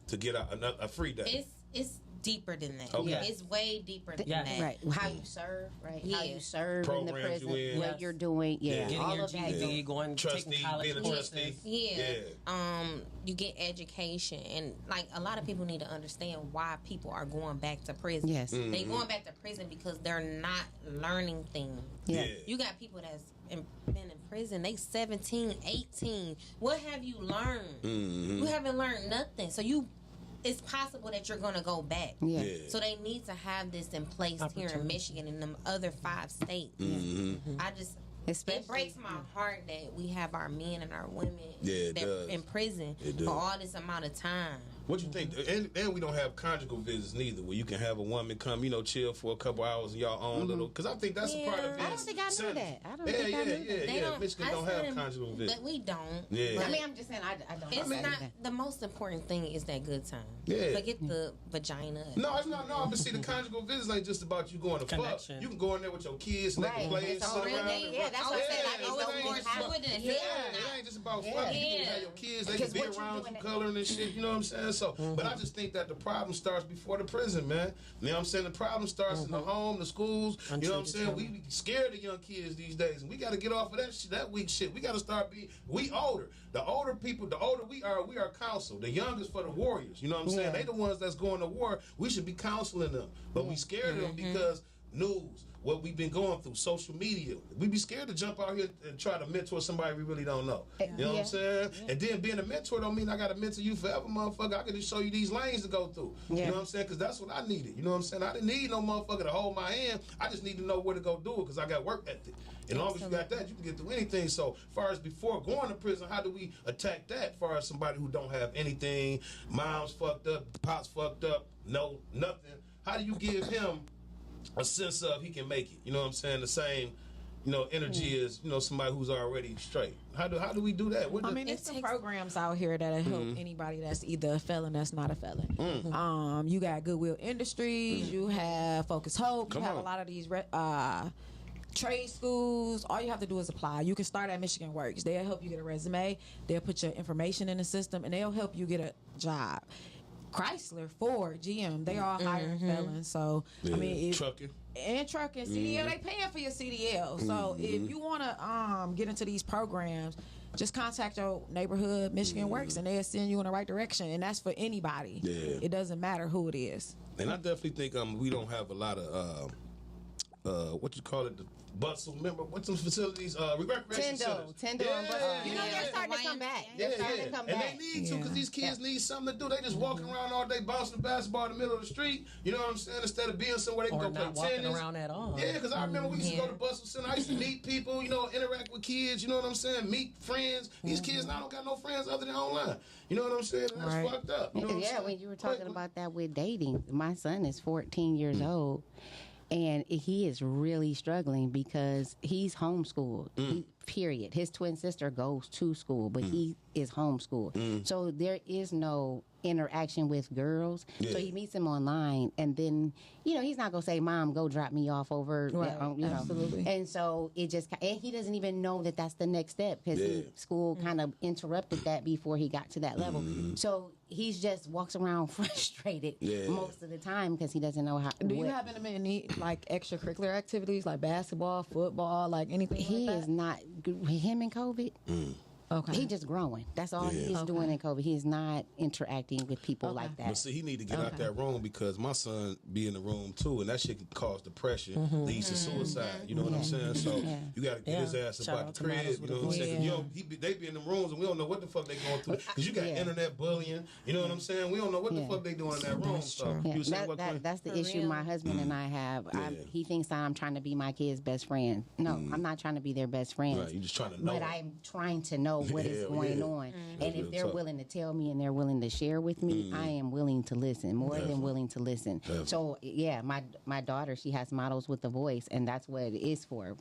to get a free day. It's deeper than that. Okay. It's way deeper than that. Right. How you serve, right? Yeah. How you serve Programs in the prison, you in. what you're doing, getting all your of that. GED, going Trustee, taking college being a courses. trustee. Yeah. You get education, and like a lot of people need to understand why people are going back to prison. Yes. They going back to prison because they're not learning things. Yeah. You got people that's been in prison. They 17, 18. What have you learned? You haven't learned nothing. So it's possible that you're going to go back. Yeah. So they need to have this in place here in Michigan and them other 5 states. It breaks my heart that we have our men and our women that in prison for all this amount of time. What you think? And we don't have conjugal visits neither, where you can have a woman come, chill for a couple hours in y'all own little. Because I think that's a part of it. I don't think I knew that. I don't think I knew that. Yeah. Michigan don't have conjugal visits, but we don't. Yeah. I mean, I'm just saying I don't. It's not the most important thing is that good time. Yeah. Forget the vagina. No, it's not. No, but see, the conjugal visits ain't just about you going to fuck. You can go in there with your kids and they can play and sit around. Yeah, that's what I said. Like, it's more to it than it ain't just about fucking. You can have your kids. They can be around you coloring and shit. You know what I'm saying? So, but I just think that the problem starts before the prison, man. You know what I'm saying? The problem starts in the home, the schools. You know what I'm saying? We be scared of young kids these days, and we got to get off of that shit, that weak shit. We got to start being, we older. The older people, the older we are counsel. The youngest for the warriors. You know what I'm saying? They the ones that's going to war. We should be counseling them, but we scared of them because news, what we've been going through, social media. We be scared to jump out here and try to mentor somebody we really don't know. You know what I'm saying? And then being a mentor don't mean I got to mentor you forever, motherfucker. I can just show you these lanes to go through. You know what I'm saying? Because that's what I needed. You know what I'm saying? I didn't need no motherfucker to hold my hand. I just need to know where to go do it because I got work ethic. As long as you got that, you can get through anything. So, as far as before going to prison, how do we attack that? As far as somebody who don't have anything, mom's fucked up, pop's fucked up, no, nothing. How do you give him a sense of he can make it? You know what I'm saying? The same, energy as, somebody who's already straight. How do we do that? There's some programs out here that'll help anybody that's either a felon that's not a felon. You got Goodwill Industries, you have Focus Hope, you have a lot of these trade schools. All you have to do is apply. You can start at Michigan Works. They'll help you get a resume. They'll put your information in the system, and they'll help you get a job. Chrysler, Ford, GM, they all hiring felons. So, trucking. And trucking, CDL, they paying for your CDL. So, if you want to get into these programs, just contact your neighborhood Michigan Works, and they'll send you in the right direction. And that's for anybody. Yeah. It doesn't matter who it is. And I definitely think we don't have a lot of what you call it, the bustle. Remember, what's some facilities? Recreation centers. Tendo, they're starting to come back. And they need to, because these kids need something to do. They just walking around all day bouncing the basketball in the middle of the street. You know what I'm saying? Instead of being somewhere they can go play tennis. Walking around at all. Yeah, because I remember we used to go to Bustle Center. I used to meet people, interact with kids. You know what I'm saying? Meet friends. These kids now don't got no friends other than online. You know what I'm saying? And that's fucked up. You know when you were talking about that with dating, my son is 14 years old. And he is really struggling because he's homeschooled, period. His twin sister goes to school, but he is homeschooled. So there is no interaction with girls. So he meets them online, and then, he's not going to say, Mom, go drop me off over, Absolutely. And so it just, and he doesn't even know that that's the next step because school kind of interrupted that before he got to that level. So he just walks around frustrated most of the time because he doesn't know how. Do you happen to be in any extracurricular activities like basketball, football, like anything? He like that? is not. Him and COVID. Okay. He's just growing. That's all he's doing in COVID. He's not interacting with people like that. But see, he need to get out that room because my son be in the room too, and that shit can cause depression, leads to suicide. You know what I'm saying? So you got to get his ass about the crib. You know what I'm saying? 'Cause they be in the rooms and we don't know what the fuck they going through. Because you got internet bullying. You know what I'm saying? We don't know what the fuck they doing in that room. That's so that's the issue my husband and I have. He thinks that I'm trying to be my kid's best friend. No, I'm not trying to be their best friend. Right, you're just trying to know. But I'm trying to know what is going on. And if they're willing to tell me and they're willing to share with me, I am willing to listen, more than willing to listen. So, my daughter, she has Models with a Voice, and that's what it is for,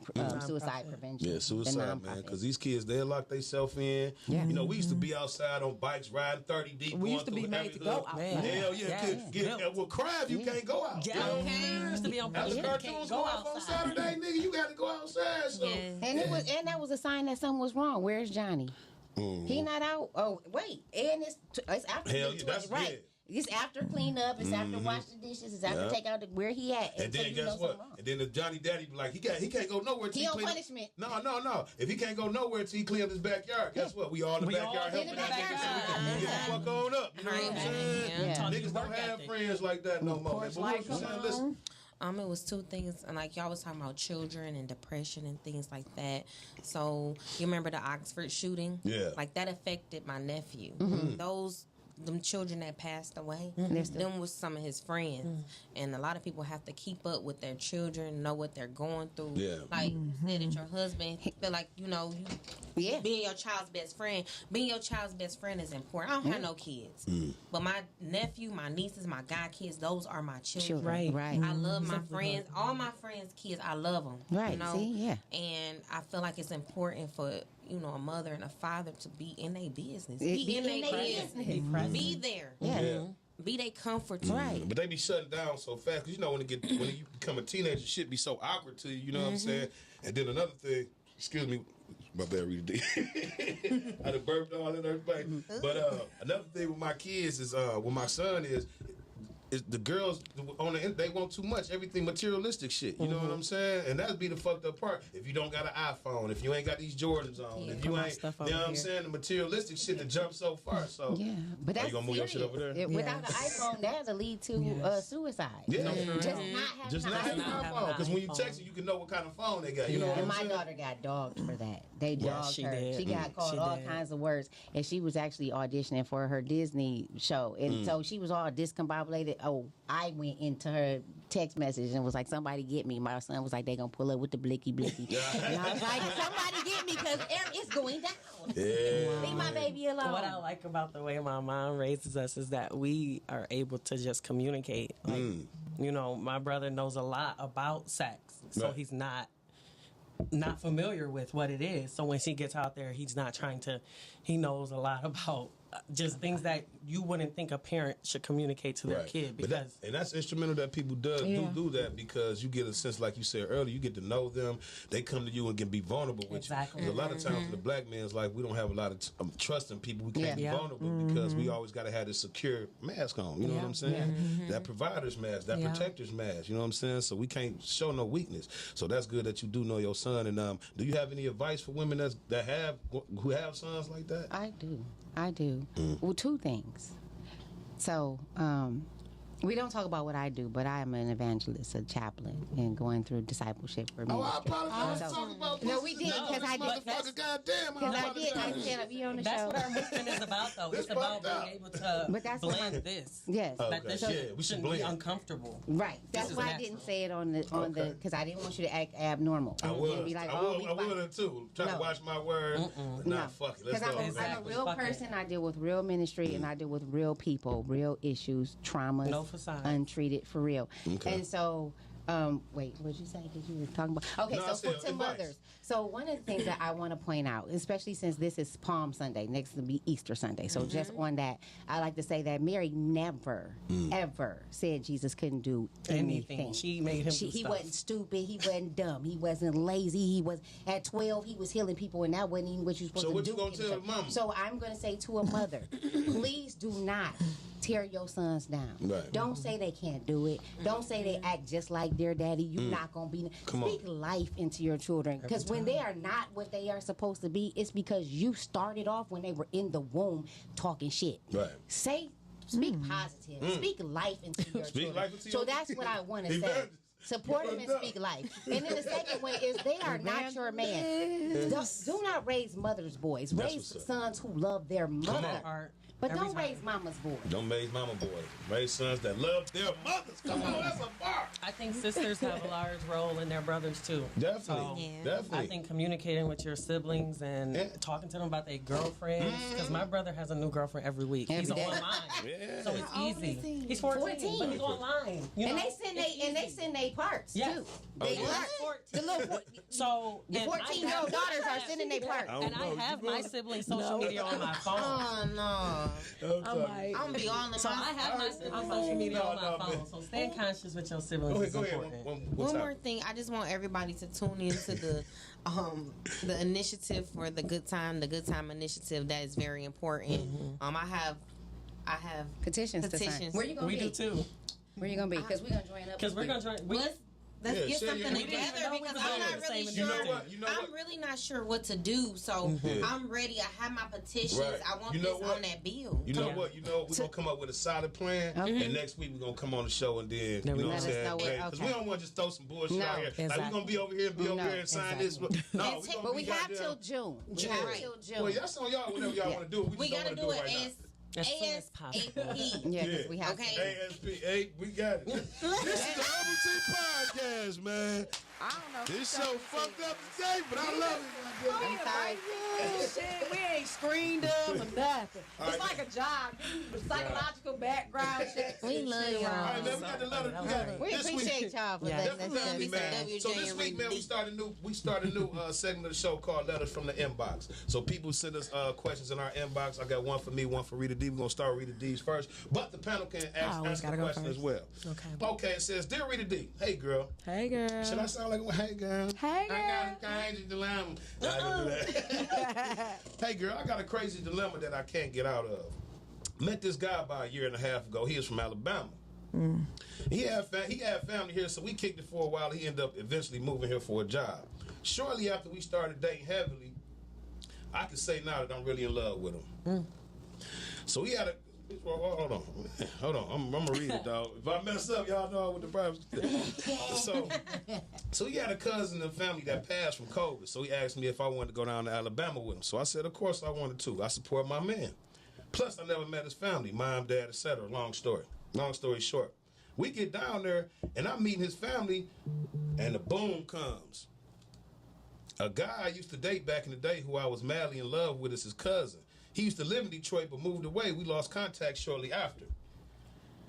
suicide prevention. Yeah, suicide, man, because these kids, they lock themselves in. We used to be outside on bikes, riding 30 deep. We used to be made to go out. Hell yeah. With crime, you can't go out. Used to be on as the cartoons go off on Saturday, nigga, you got to go outside. So. And that was a sign that something was wrong. Where's Johnny? He not out. Oh wait, and it's after. Hell yeah, that's right. It's after clean up. It's after wash the dishes. It's after take out where he at. And then guess what? And then the Johnny Daddy be like, he can't go nowhere. He on punishment. No. If he can't go nowhere till he clean up his backyard, guess what? We all in the backyard helping that nigga so we can get the fuck on up. You know what I'm saying? Niggas don't have friends like that no more. But what you saying? Listen. It was two things, and like y'all was talking about children and depression and things like that. So you remember the Oxford shooting? Yeah. Like that affected my nephew. Them children that passed away, them was some of his friends. And a lot of people have to keep up with their children, know what they're going through. Yeah. Like you said that your husband feel like, being your child's best friend. Being your child's best friend is important. I don't have no kids. But my nephew, my nieces, my godkids, those are my children. Right. I love my friends. All my friends' kids, I love them. Right. See, And I feel like it's important for a mother and a father to be in their business. Be in their business. Be there. Yeah. Be their comfort. Right. But they be shutting down so fast because when you become a teenager, shit be so awkward to you. You know what I'm saying? And then another thing, excuse me, My bad, Rita D. I done burped all in everything. But another thing with my kids is, with my son is the girls on the they want too much, everything materialistic shit. You know what I'm saying? And that'd be the fucked up part. If you don't got an iPhone, if you ain't got these Jordans on, if you ain't, you know what I'm saying? The materialistic shit that jumps so far. So yeah, but that's you gonna move your shit over there? Without an iPhone, that'll lead to suicide. Yeah, just not having an iPhone. Because when you text it, you can know what kind of phone they got. You know what I'm saying? And my daughter got dogged for that. They dogged her. Did. She got called all kinds of words, and she was actually auditioning for her Disney show, and so she was all discombobulated. Oh, I went into her text message and was like, "Somebody get me." My son was like, "They gonna pull up with the blicky blicky," and I was like, "Somebody get me because it's going down." Yeah. Leave my baby alone. What I like about the way my mom raises us is that we are able to just communicate. Like, you know, my brother knows a lot about sex, so he's not familiar with what it is. So when she gets out there, he's not trying to. He knows a lot about just things that you wouldn't think a parent should communicate to their kid. Because and that's instrumental that people do that, because you get a sense, like you said earlier, you get to know them. They come to you and can be vulnerable with you. A lot of times in the black man's life, we don't have a lot of trust in people. We can't be vulnerable because we always got to have this secure mask on. You know what I'm saying? That provider's mask, that protector's mask. You know what I'm saying? So we can't show no weakness. So that's good that you do know your son. And do you have any advice for women who have sons like that? I do. Well, two things. So, we don't talk about what I do, but I am an evangelist, a chaplain, and going through discipleship for ministry. Oh, I apologize. So, no, we did, because I did. Because I did. I stand up here on the show. That's what our movement is about, though. It's about being able to blend this. Yes. Okay. That this We should shouldn't blend. be uncomfortable. Right. That's why I didn't say it on the because I didn't want you to act abnormal. I would. Be like, I would too. Try to watch my words. Nah, fuck it. Let's go. Because I'm a real person. I deal with real ministry, and I deal with real people, real issues, traumas, No facade. untreated for real. Okay. And so, wait, what did you say? Because you were talking about. Okay, No, I so said to mothers. So one of the things that I want to point out, especially since this is Palm Sunday, next to be Easter Sunday. So just on that, I like to say that Mary never, ever said Jesus couldn't do anything. She made him do He stuff. wasn't stupid. He wasn't dumb. He wasn't lazy. He was at 12. He was healing people, and that wasn't even what you were supposed So to what do. you gonna tell mama? So I'm going to say to a mother, please do not tear your sons down. Right. Don't say they can't do it. Don't say they act just like their daddy. You're not going to be. Speak life into your children, because when they are not what they are supposed to be, it's because you started off when they were in the womb talking shit. Right. Speak positive. Speak life into your children. Life into So your that's what I want to say. Support them and speak life. And then the second one is they are not your man. Do not raise mother's boys. Raise sons who love their mother. But don't raise mama's boys. Don't raise mama boys. Raise sons that love their mothers. Come on, that's a bar. I think sisters have a large role in their brothers too. Definitely. Definitely. I think communicating with your siblings and talking to them about their girlfriends, because my brother has a new girlfriend every week. He's online, so it's easy. He's 14, but he's online. You know? And they send they parts too. They the little so the 14-year-old daughters are sending their parts. And I have my siblings' social media on my phone. Oh no. I'm gonna be all in So I have my siblings' social media on my phone. So staying conscious with your siblings is important. One more thing, I just want everybody to tune into the initiative for the Good Time initiative. That is very important. I have petitions to sign. Where you gonna we be? do too. Where you gonna be? Because we're gonna join up. Because we're gonna join. Let's get share something your- together, because I'm not really You sure. know what? You know I'm what? really not sure what to do. So I'm ready. I have my petitions. Right. I want You know this what? on that bill. You know what? We're gonna come up with a solid plan, and next week we're gonna come on the show and then Then you know we what I'm let us know saying? what- Because we don't want to just throw some bullshit out here. Like exactly. we're gonna be over here and be over here and sign this. No, But we have till June. We have till June. Well, that's on y'all. Whenever y'all want to do it, We just gotta don't do wanna it right as soon as possible. ASAP. Yeah, because we have Okay. to. ASP, hey, we got it. This is the Urbal Tea PoTcast, man. I don't know. This show fucked up today, but I love it. I'm sorry. Shit, we ain't screened up or nothing. It's like a job. Psychological background check. We love y'all. All right, man, we got the letter. We this appreciate week, y'all for Yeah. letting us Definitely, know. man. So this week, man, we start a new segment of the show called Letters from the Inbox. So people send us questions in our inbox. I got one for me, one for Rita D. We're gonna start Rita D's first, but the panel can ask a question as well. Okay. Okay. It says, "Dear Rita D, hey girl, Hey, girl. should I sound down like, hey girl. Hey, girl. I got a crazy dilemma. Nah, I don't do that. Hey girl, I got a crazy dilemma that I can't get out of. Met this guy about a year and a half ago. He was from Alabama. He had family here, so we kicked it for a while. He ended up eventually moving here for a job. Shortly after we started dating heavily, I can say now that I'm really in love with him. So he had a... Hold on. I'm gonna read it, dog. If I mess up, y'all know what the problem is. So he had a cousin in the family that passed from COVID. So he asked me if I wanted to go down to Alabama with him. So I said, of course I wanted to. I support my man. Plus, I never met his family, mom, dad, etc. Long story short, we get down there and I'm meeting his family, and the boom comes. A guy I used to date back in the day, who I was madly in love with, is his cousin. He used to live in Detroit but moved away. We lost contact shortly after.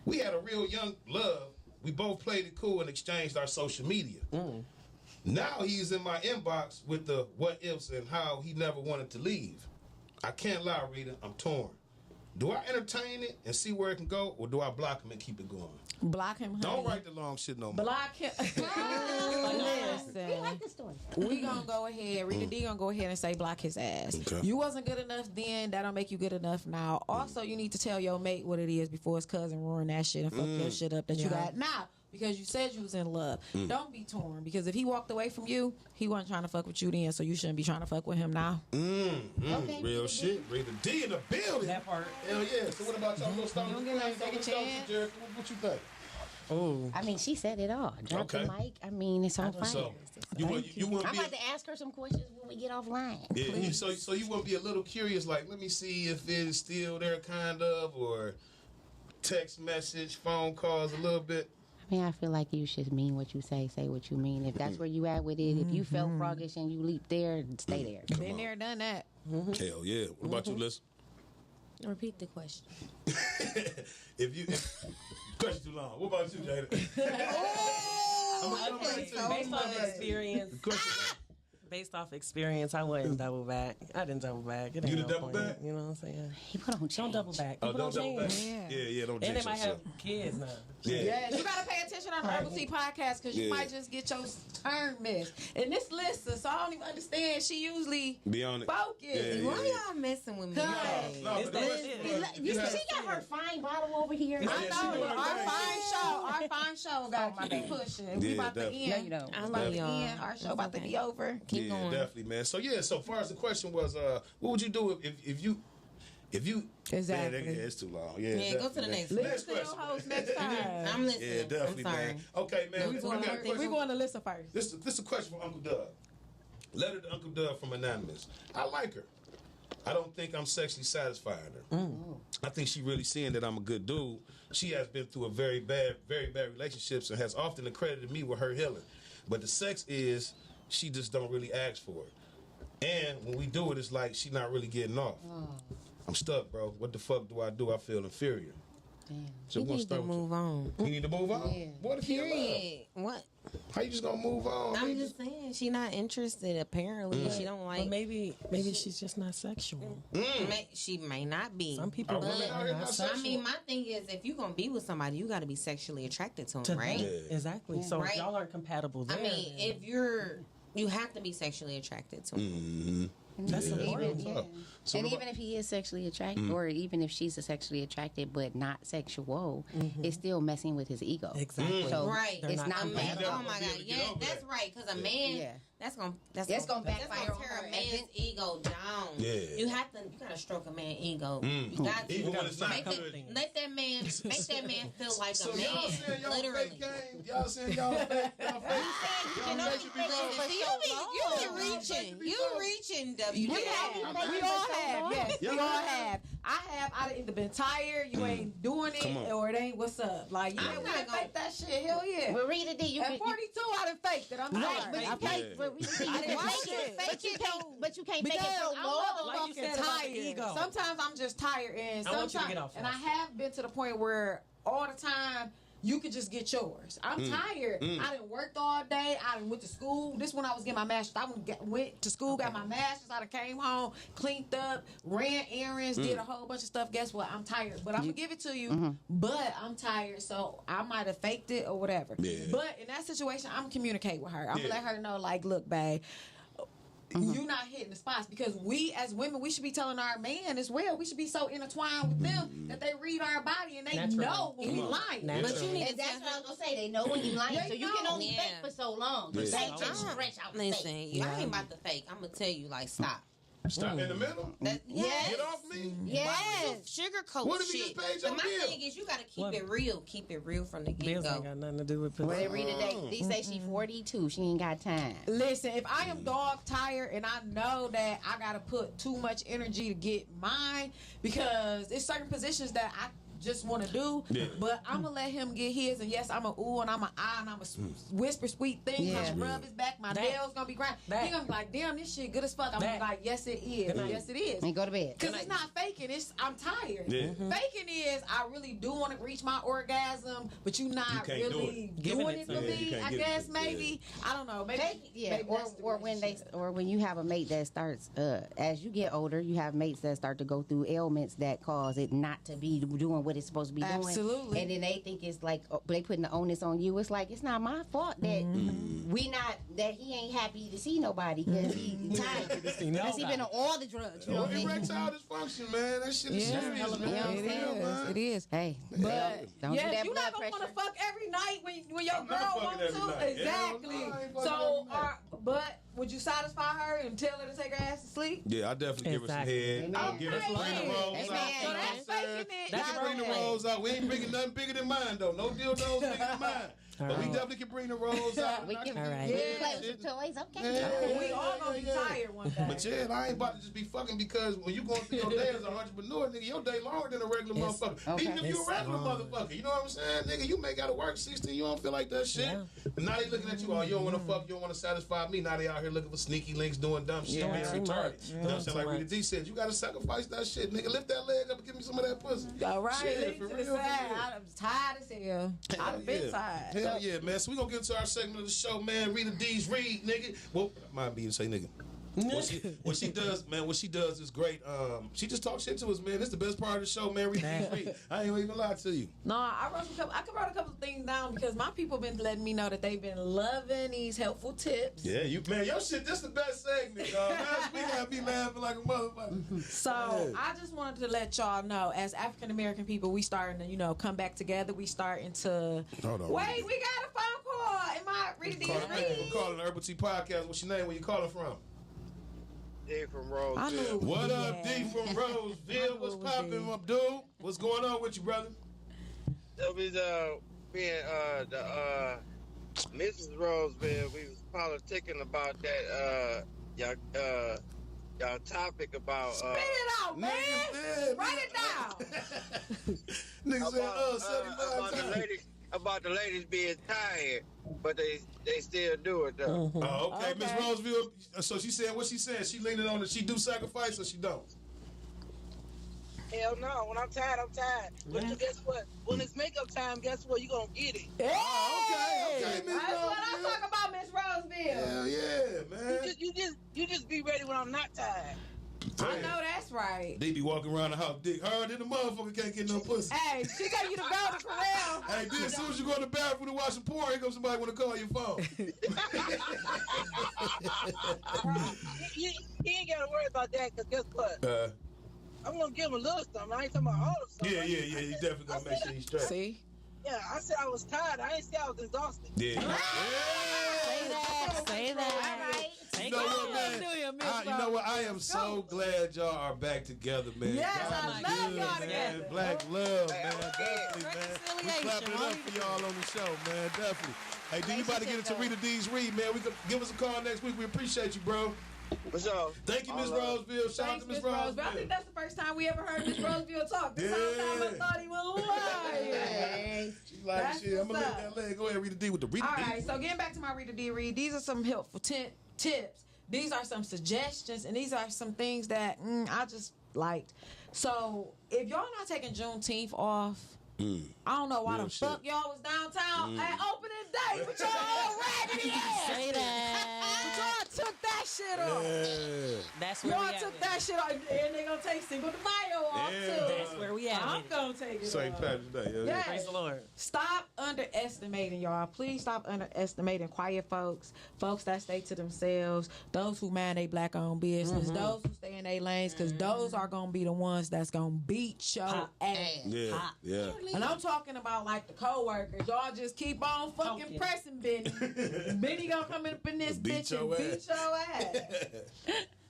We had a real young love. We both played it cool and exchanged our social media. Now he's in my inbox with the what ifs and how he never wanted to leave. I can't lie, Rita, I'm torn. Do I entertain it and see where it can go, or do I block him and keep it going? Block him, honey. Don't write the long shit no more. Block him. Listen, We like this story. we gonna go ahead. Rita D gonna go ahead and say block his ass. Okay. You wasn't good enough then. That don't make you good enough now. Also, you need to tell your mate what it is before his cousin ruin that shit and fuck your shit up that you got now. Because you said you was in love. Don't be torn. Because if he walked away from you, he wasn't trying to fuck with you then, so you shouldn't be trying to fuck with him now. Okay. Real shit. Rita D in the building. That part. Hell yeah. So what about y'all? You don't get no second chance? What you think? Oh, I mean, she said it all. Drop Okay. the mic. I mean, it's on fire. So you wouldn't I'm be about to ask her some questions when we get offline. yeah, so you wouldn't be a little curious, like, let me see if it is still there, kind of, or text message, phone calls, a little bit. I mean, I feel like you should mean what you say what you mean. If that's where you at with it, if you felt froggish and you leap there, stay there. Been there, done that. Hell yeah. What about you, Liz? Repeat the question. Question too long. What about you, Jada? Based off experience, I wouldn't double back. I didn't double back. It ain't You no didn't double point. back? You know what I'm saying? He put on Don't chains. double back. Oh, People don't double back. Yeah. Yeah, don't And they jinx might yourself. have kids now. Yeah. Yeah, you gotta pay attention on the Urbal Tea PoTcast because you might just get your turn missed. And this Lisa, so I don't even understand. She usually Be on it. focused. Yeah, Why y'all messing with me? No, It's but the that question shit. was, You see, she got her fine bottle over here. I know, but our fine show got to keep pushing. We Yeah, about to definitely. end. No, you don't. I About love to y'all. end. Our show about to be over. Keep yeah, going. definitely, man. So far as the question was, what would you do if you Exactly. Man, it's too long. Yeah, Yeah, go to the definitely, next man. one. Listen to your host next time. I'm listening. Yeah, definitely, I'm sorry. man. Okay, man. We got a We're question. going to listen first. This is a question from Uncle Doug. Letter to Uncle Doug from Anonymous. I like her. I don't think I'm sexually satisfying her. I think she really seeing that I'm a good dude. She has been through a very bad relationships and has often accredited me with her healing. But the sex is, she just don't really ask for it. And when we do it, it's like she not really getting off. I'm stuck, bro. What the fuck do? I feel inferior. Damn. So You we're gonna need to start with move on. you. You need to move on? Yeah. What if you in love? Period. What? How you just gonna move on? I'm just saying, she not interested. Apparently, she don't like. But maybe she's just not sexual. She may not be. Some people Are women out here not I sexual? mean, my thing is, if you gonna be with somebody, you got to be sexually attracted to them, right? Yeah. Exactly. So Right. if y'all aren't compatible there, I mean, if you have to be sexually attracted to them. that's Even, important. yeah. So And what even if he is sexually attracted, or even if she's sexually attracted but not sexual, it's still messing with his ego. Exactly. So Right. it's not not A man, bad. never oh gonna my be able God, to get yeah, over that's that. right. Because a man, Yeah. that's gonna backfire on tear her. a man's ego down. Yeah. You gotta stroke a man's ego. You got to. Even when it's not Make good. it, let that man feel like So a man. y'all saying y'all Literally. fake game? Y'all saying y'all fake? Y'all fake? Y'all make you be You be reaching. You reaching, W. We all have, yes. We all have. I have. I either been tired, you ain't doing Come it, on. or it ain't what's up. Like, yeah, I'm we not done gonna- fake that shit. Hell yeah. But Rita D, you At can 42, I done faked it. I'm right, sorry. but I you faked can't. Yeah. But Rita D, you I can didn't fake watch it, it. but you can't make it Because so I'm long. Like you motherfucking said about the tired. ego. Sometimes I'm just tired, and I want you to sometimes, get off and I first. have been to the point where all the time you could just get yours. I'm tired. I done worked all day. I done went to school. This when I was getting my master's. I went to school, got my master's. I done came home, cleaned up, ran errands, did a whole bunch of stuff. Guess what? I'm tired. But I'm going to give it to you. But I'm tired, so I might have faked it or whatever. Yeah. But in that situation, I'm going to communicate with her. I'm going to let her know, like, look, babe, you're not hitting the spots, because we as women, we should be telling our man as well. We should be so intertwined with them that they read our body and they know when we lying. But you need to. That's what I was gonna say. They know when you lying, so you can only fake for so long. But they just stretch out. Listen, I ain't about to fake. I'm gonna tell you, like, stop. Stop in the middle? Yes. Get off me? Yes. Sugarcoat What if he shit. just paid your But my bill? thing is, you gotta keep it real. Keep it real from the Bills get-go. ain't got nothing to do with Well, they read today. They say she 42. She ain't got time. Listen, if I am dog tired and I know that I gotta put too much energy to get mine, because it's certain positions that I just want to do, but I'm gonna let him get his. And yes, I'm a ooh and I'm a ah and I'm a whisper sweet things. I'm gonna rub his back. My nails gonna be grind. He gonna be like, damn, this shit good as fuck. I'm gonna be like, yes it is. Yes it is. And go to bed. Because it's not faking. It's I'm tired. Faking is I really do want to reach my orgasm, but you not really doing it for me. I guess maybe I don't know. Maybe maybe or when you have a mate that starts as you get older, you have mates that start to go through ailments that cause it not to be doing what it's supposed to be doing. Absolutely. And then they think it's like they putting the onus on you. It's like it's not my fault that that he ain't happy to see nobody because he tired. Because he been on all the drugs. You know what I mean? Erectile dysfunction, man. That shit is serious, man. It is. Hey, but don't do that you're blood not gonna pressure. want to fuck every night when your girl wants to. Exactly. So, but would you satisfy her and tell her to take her ass to sleep? Yeah, I definitely give her some head. I'll give her some bring the rolls out. So that's faking it. We can bring the rolls out. We ain't bringing nothing bigger than mine, though. No dildos bigger than mine. But we definitely can bring the rolls out. We can play with some toys. Okay. We all gonna be tired one day. But yeah, I ain't about to just be fucking, because when you going through your day as an entrepreneur, nigga, your day longer than a regular motherfucker. Okay. Even if you a regular motherfucker, you know what I'm saying? Nigga, you may gotta work 16, you don't feel like that shit. But now they looking at you, oh, you don't wanna fuck, you don't wanna satisfy me. Now they out here looking for sneaky links, doing dumb shit, being retarded. You know what I'm saying? Like Rita D said, you gotta sacrifice that shit, nigga. Lift that leg up and give me some of that pussy. All right, shit, to the side. I'm tired as hell. I've been tired. Hell yeah, man. So we gonna get into our segment of the show, man. Rita D's read, nigga. Well, might be to say nigga. What she does, man, what she does is great. She just talks shit to us, man. This is the best part of the show, man. Rita D's read. I ain't even lie to you. No, I could write a couple of things down because my people been letting me know that they've been loving these helpful tips. Yeah, your shit, this the best segment, dog. Last week I had me laughing like a motherfucker. So I just wanted to let y'all know, as African American people, we starting to, come back together. We starting to wait, we got a phone call. Am I Rita D's read? We're calling the Urbal Tea PoTcast. What's your name? Where you calling from? D from Roseville. What up, D from Roseville? What's poppin', my dude? What's going on with you, brother? So we being the Mrs. Roseville, we was politicking about that y'all topic about spit it out, man. Write it down. Niggas said, about the ladies being tired, but they still do it though. Oh, okay. Miss Roseville, so she said what she said. She leaning on it. She do sacrifice or she don't? Hell no. When I'm tired, I'm tired. But guess what? When it's makeup time, guess what? You gonna get it. Hey! Okay, Miss That's what I'm talking about, Miss Roseville. Hell yeah, man. You just be ready when I'm not tired. I know that's right. They be walking around the house, dick hard, and the motherfucker can't get no pussy. Hey, she tell you to go to Corral. Hey, dude, as soon as you go to the bathroom to watch some porn, here comes somebody want to call your phone. He ain't got to worry about that, because guess what? I'm going to give him a little something. I ain't talking about all of something. Yeah. You definitely going to make sure he's straight. See? Yeah, I said I was tired. I ain't say I was exhausted. Yeah. Say that. All right. You know what, man? You know what? I am so glad y'all are back together, man. Yes, y'all I love y'all together. Black love, man. Definitely, man. We clapping it up for y'all on the show, man. Definitely. Hey, do you about to get into Rita D's read, man? We could give us a call next week. We appreciate you, bro. What's up? Thank you, Miss Roseville. Shout out to Miss Roseville. I think that's the first time we ever heard Miss Roseville talk. This whole time I thought he was lying. She's like, shit, I'm going to let that leg. Go ahead, Rita D with the Rita D. All right, so getting back to my Rita D read, these are some helpful tips. These are some suggestions, and these are some things that I just liked. So if y'all not taking Juneteenth off, I don't know why Real the shit. fuck y'all was downtown at opening day with your old raggedy ass. Say that. But y'all took that shit off. Yeah. That's where Y'all we at. took that shit off, and they gonna take Cinco de Mayo off Yeah. too. That's where we at. I'm with it. gonna take it St. off. Patrick's Day. Yeah. Yeah. Praise the Lord. Stop underestimating, y'all. Please stop underestimating quiet folks that stay to themselves, those who mind they black-owned business, those who stay in their lanes, because those are going to be the ones that's going to beat your ass. Yeah. Yeah. And I'm talking about like the co-workers. Y'all just keep on fucking Talking. pressing Benny. Benny going to come up in this Beat bitch your and ass. beat your ass.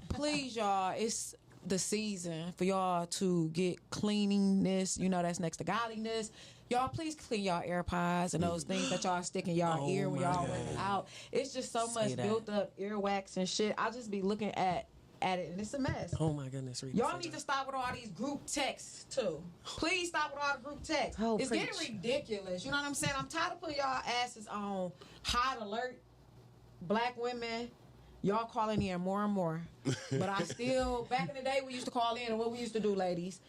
Please, y'all, it's the season for y'all to get cleanliness. You know, that's next to godliness. Y'all, please clean y'all AirPods and those things that y'all stick in y'all ear when y'all working out. It's just so much that. built up earwax and shit. I just be looking at it and it's a mess. Oh my goodness, Rita. Y'all need to stop with all these group texts too. Please stop with all the group texts. Oh, It's preach. getting ridiculous. You know what I'm saying? I'm tired of putting y'all asses on high alert. Black women, y'all calling in more and more. But I still, back in the day, we used to call in, and what we used to do, ladies,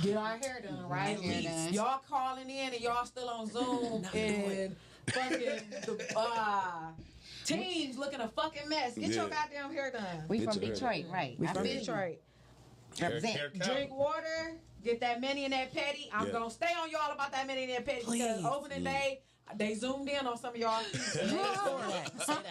get our hair done, right? Hair done. Y'all calling in, and y'all still on Zoom, and fucking teens looking a fucking mess. Get your Yeah. goddamn hair done. We Get from your hair Detroit, right? We I from feel you. Detroit. Represent. Hair count. Drink water, get that mini and that petty. I'm Yeah. gonna stay on y'all about that mini and that petty because Please. opening day, they zoomed in on some of y'all. Say that.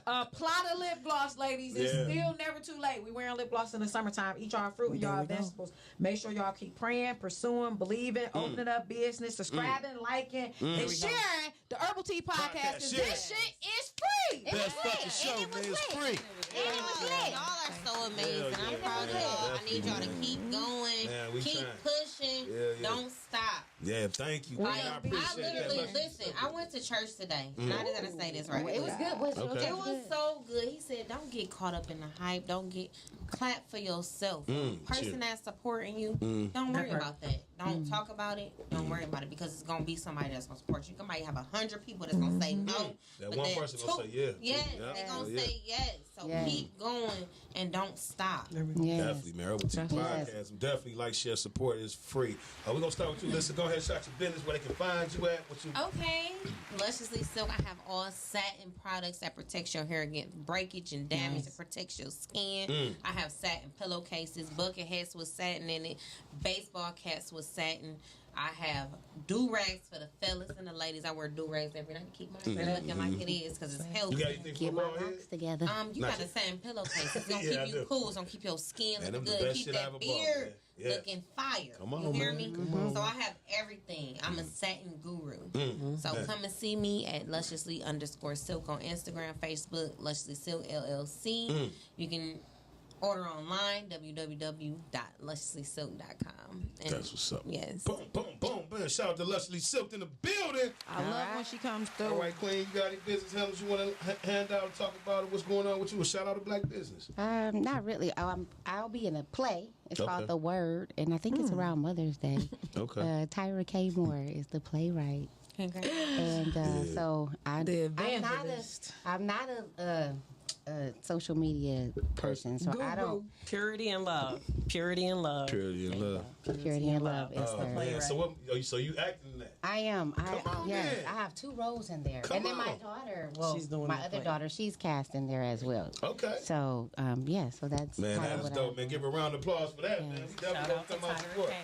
Apply the lip gloss, ladies. It's Yeah. still never too late. We wearing lip gloss in the summertime. Eat y'all fruit and There y'all we go. vegetables. Make sure y'all keep praying, pursuing, believing, opening up business, subscribing, liking, and sharing the Herbal Tea Podcast. 'Cause Share. this shit is free. Best fucking show, man. It's free. Y'all are so amazing. Hell yeah. I'm proud of y'all. I need y'all to keep going. Man, we keep trying. pushing. Yeah. Don't stop. Yeah, thank you. Like, I I appreciate literally, that. listen, I went to church today. And I just gotta say this right. It was good. Okay. It was so good. He said, don't get caught up in the hype. Don't get clap for yourself. Person cheer. that's supporting you, don't worry about that. Don't talk about it. Don't worry about it because it's gonna be somebody that's gonna support you. You might have 100 people that's gonna say no. That but one then person gonna say yeah. Yes, Yeah. they're gonna Yeah. say yes. So Yeah. keep going and don't stop. Yes. Definitely, man. Herbal Tea Podcast. Definitely like, share, support. It's free. We're going to start with you. Listen, go ahead and shout your business, where they can find you at. What you... Okay. Lusciously Silk. I have all satin products that protects your hair against breakage and damage. It protects your skin. I have satin pillowcases, bucket hats with satin in it, baseball caps with satin. I have do-rags for the fellas and the ladies. I wear do-rags every night to keep my hair looking like it is because it's healthy. You got anything for Get my bald head? locks together. You Not got a yet. satin pillowcase. It's gonna Yeah, I keep you do. cool. It's gonna keep your skin Man, looking them the good. best Keep shit I that ever bought, beard man. Yeah. looking fire. Come on, you hear man. me? Come on. So I have everything. I'm a satin guru. So come and see me at lusciously_silk on Instagram, Facebook, Lusciously Silk LLC. You can order online, www.lusciouslysilk.com. And That's what's up. Yes. Boom, boom, boom. Man, shout out to Lusciously Silk in the building. I love when she comes through. All right, Queen, you got any business handles you want to hand out and talk about? What's going on with you? A shout out to Black business. Not really. I'll be in a play. It's Okay. called The Word, and I think it's around Mother's Day. Okay. Tyra K. Moore is the playwright, and so The I'm not evangelist. I'm not a social media person, so I don't. Purity and love. Purity and love. Purity and love. Purity and love. It's Oh, her. man. So, so you acting in that? I am. Come on, yes, man. I have 2 roles in there, Come and then my on. daughter. Well, She's doing my the other play. daughter. She's cast in there as well. Okay. So yeah. So that's Man, kinda that's what dope, man. Give her a round of applause for that, man. We Shout definitely out to gonna come out Tyra support. K.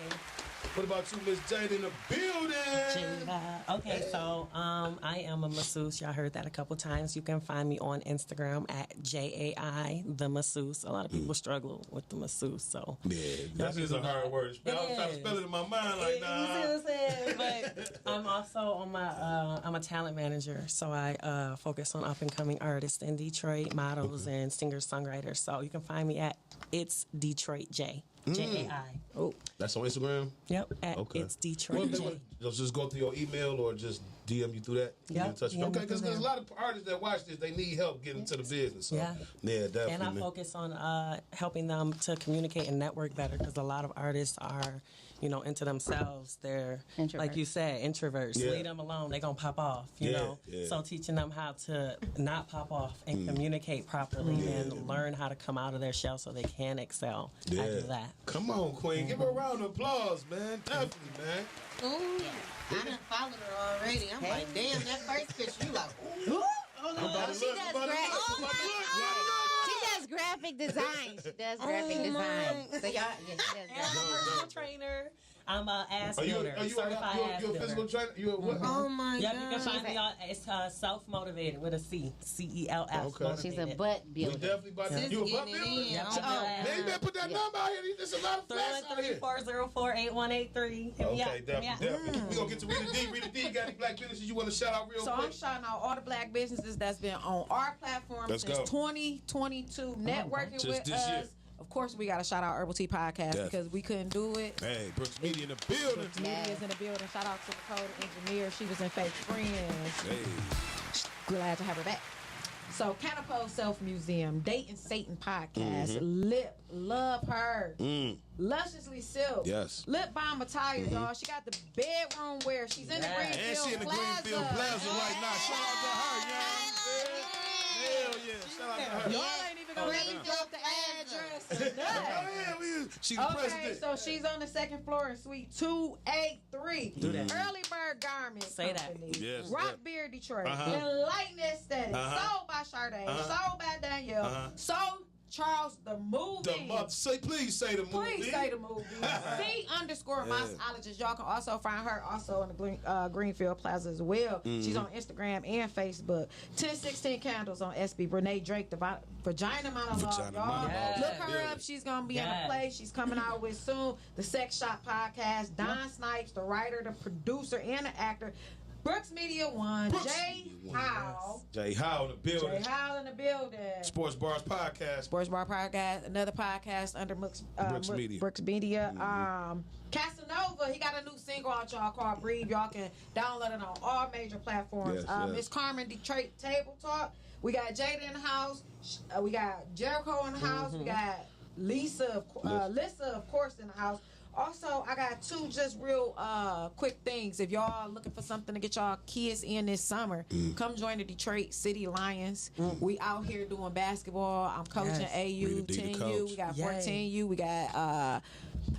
What about you, Miss Jade, in the building? Okay, so I am a masseuse. Y'all heard that a couple times. You can find me on Instagram at JAI the masseuse. A lot of people struggle with the masseuse, so Yeah, that is a hard word to spell. I was trying to spell it in my mind like, You see nah. what I'm saying? But I'm also on my I'm a talent manager, so I focus on up and coming artists in Detroit, models and singer songwriters. So you can find me at It's Detroit J. JAI. Oh, That's on Instagram? Yep, at Okay. It's Detroit J. Just go through your email or just DM you through that? Yeah. Okay, because there's a lot of artists that watch this, they need help getting into the business. So, yeah, definitely. And I focus on helping them to communicate and network better because a lot of artists are, into themselves. They're, like you said, introverts. Yeah. Leave them alone. They're going to pop off, you know. Yeah. So teaching them how to not pop off and communicate properly and learn how to come out of their shell so they can excel. Yeah. I do that. Come on, Queen. Give her a round of applause, man. Definitely, man. Ooh, I done followed her already. I'm like, damn, that first picture, you like, ooh. She does graphic design. So y'all, she does personal trainer. I'm a ass builder. Are you a physical trainer? You a what? Oh my God. Yeah, you can find me on. It's self-motivated with a C. CELF. Okay. She's a butt builder. We definitely about to. You a butt builder? Yeah, man, you better put that number out here. There's a lot of flats out here. 313-404-8183. Okay, definitely. We gonna get to Rita D. Rita D, you got any black businesses you want to shout out real quick? So I'm shouting out all the black businesses that's been on our platform since 2022, networking with us. Year. Of course, we got to shout out Urbal Tea PoTcast because we couldn't do it. Hey, Brooks Media in the building. Brooks Media is in the building. Shout out to the code engineer. She was in Fake Friends. Hey. Glad to have her back. So, Catapult Self Museum, Dating Satan Podcast, Lip, Love Her, Lusciously Silk, Lip Balm Attire, y'all. She got the bedroom wear. She's in the Greenfield Plaza. And she in the Greenfield Plaza right now. Shout out to her, y'all. Hell yeah. Shout out to her. Y'all ain't even gonna let me drop the address. She's the president. So she's on the second floor in Suite 283. Early Bird Garment Company. Yes, Rock Beer Detroit. Enlightened Aesthetics. Sold by Sade. Sold by Danielle. Sold Charles the Movie. Please say the movie. Please say the movie. C_Mixologist. Y'all can also find her also in the Greenfield Plaza as well. She's on Instagram and Facebook. 1016 Candles on SB. Renee Drake, the Vagina Monologue. Y'all look her up. She's going to be in the play. She's coming out with soon. The Sex Shop Podcast. Don Snipes, the writer, the producer, and the actor. Brooks Media One, Jay Howe. Jay Howe in the building. Sports Bars Podcast. Another podcast under Brooks Media. Casanova, he got a new single out, y'all, called Breathe. Y'all can download it on all major platforms. Miss Carmen, Detroit Table Talk. We got Jada in the house. We got Jericho in the house. We got Lissa, of course, in the house. Also, I got two just real quick things. If y'all looking for something to get y'all kids in this summer, come join the Detroit City Lions. We out here doing basketball. I'm coaching AU, 10U. We got 14U. We got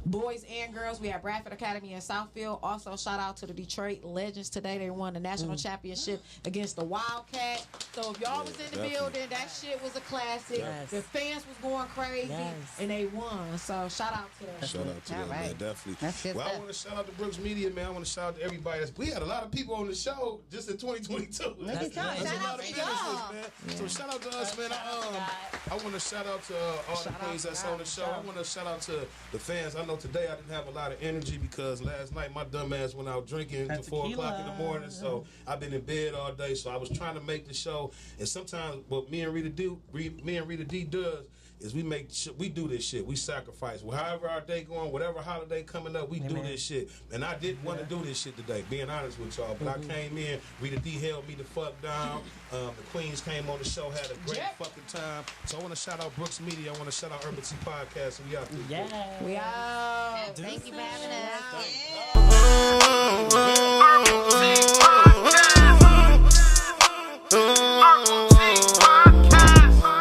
boys and girls. We have Bradford Academy in Southfield. Also, shout out to the Detroit Legends today. They won the national championship against the Wildcats. So if y'all was in the building, that shit was a classic. The fans was going crazy, and they won. So shout out to them. Shout out to them, man. Definitely. That's good stuff. I want to shout out to Brooks Media, man. I want to shout out to everybody. We had a lot of people on the show just in 2022. That's a lot of businesses, man. So shout out to us, man. I want to shout out to all the queens that's on the show. I want to shout out to the fans. I know today I didn't have a lot of energy because last night my dumb ass went out drinking till 4 o'clock in the morning. So I've been in bed all day. So I was trying to make the show. And sometimes what me and Rita D does is we do this shit. We sacrifice. However our day going, whatever holiday coming up, we do this shit. And I didn't want to do this shit today, being honest with y'all. But I came in, Rita D held me the fuck down. The Queens came on the show, had a great fucking time. So I want to shout out Brooks Media. I want to shout out Urbal Tea PoTcast. We out there. We out. Thank you for having us.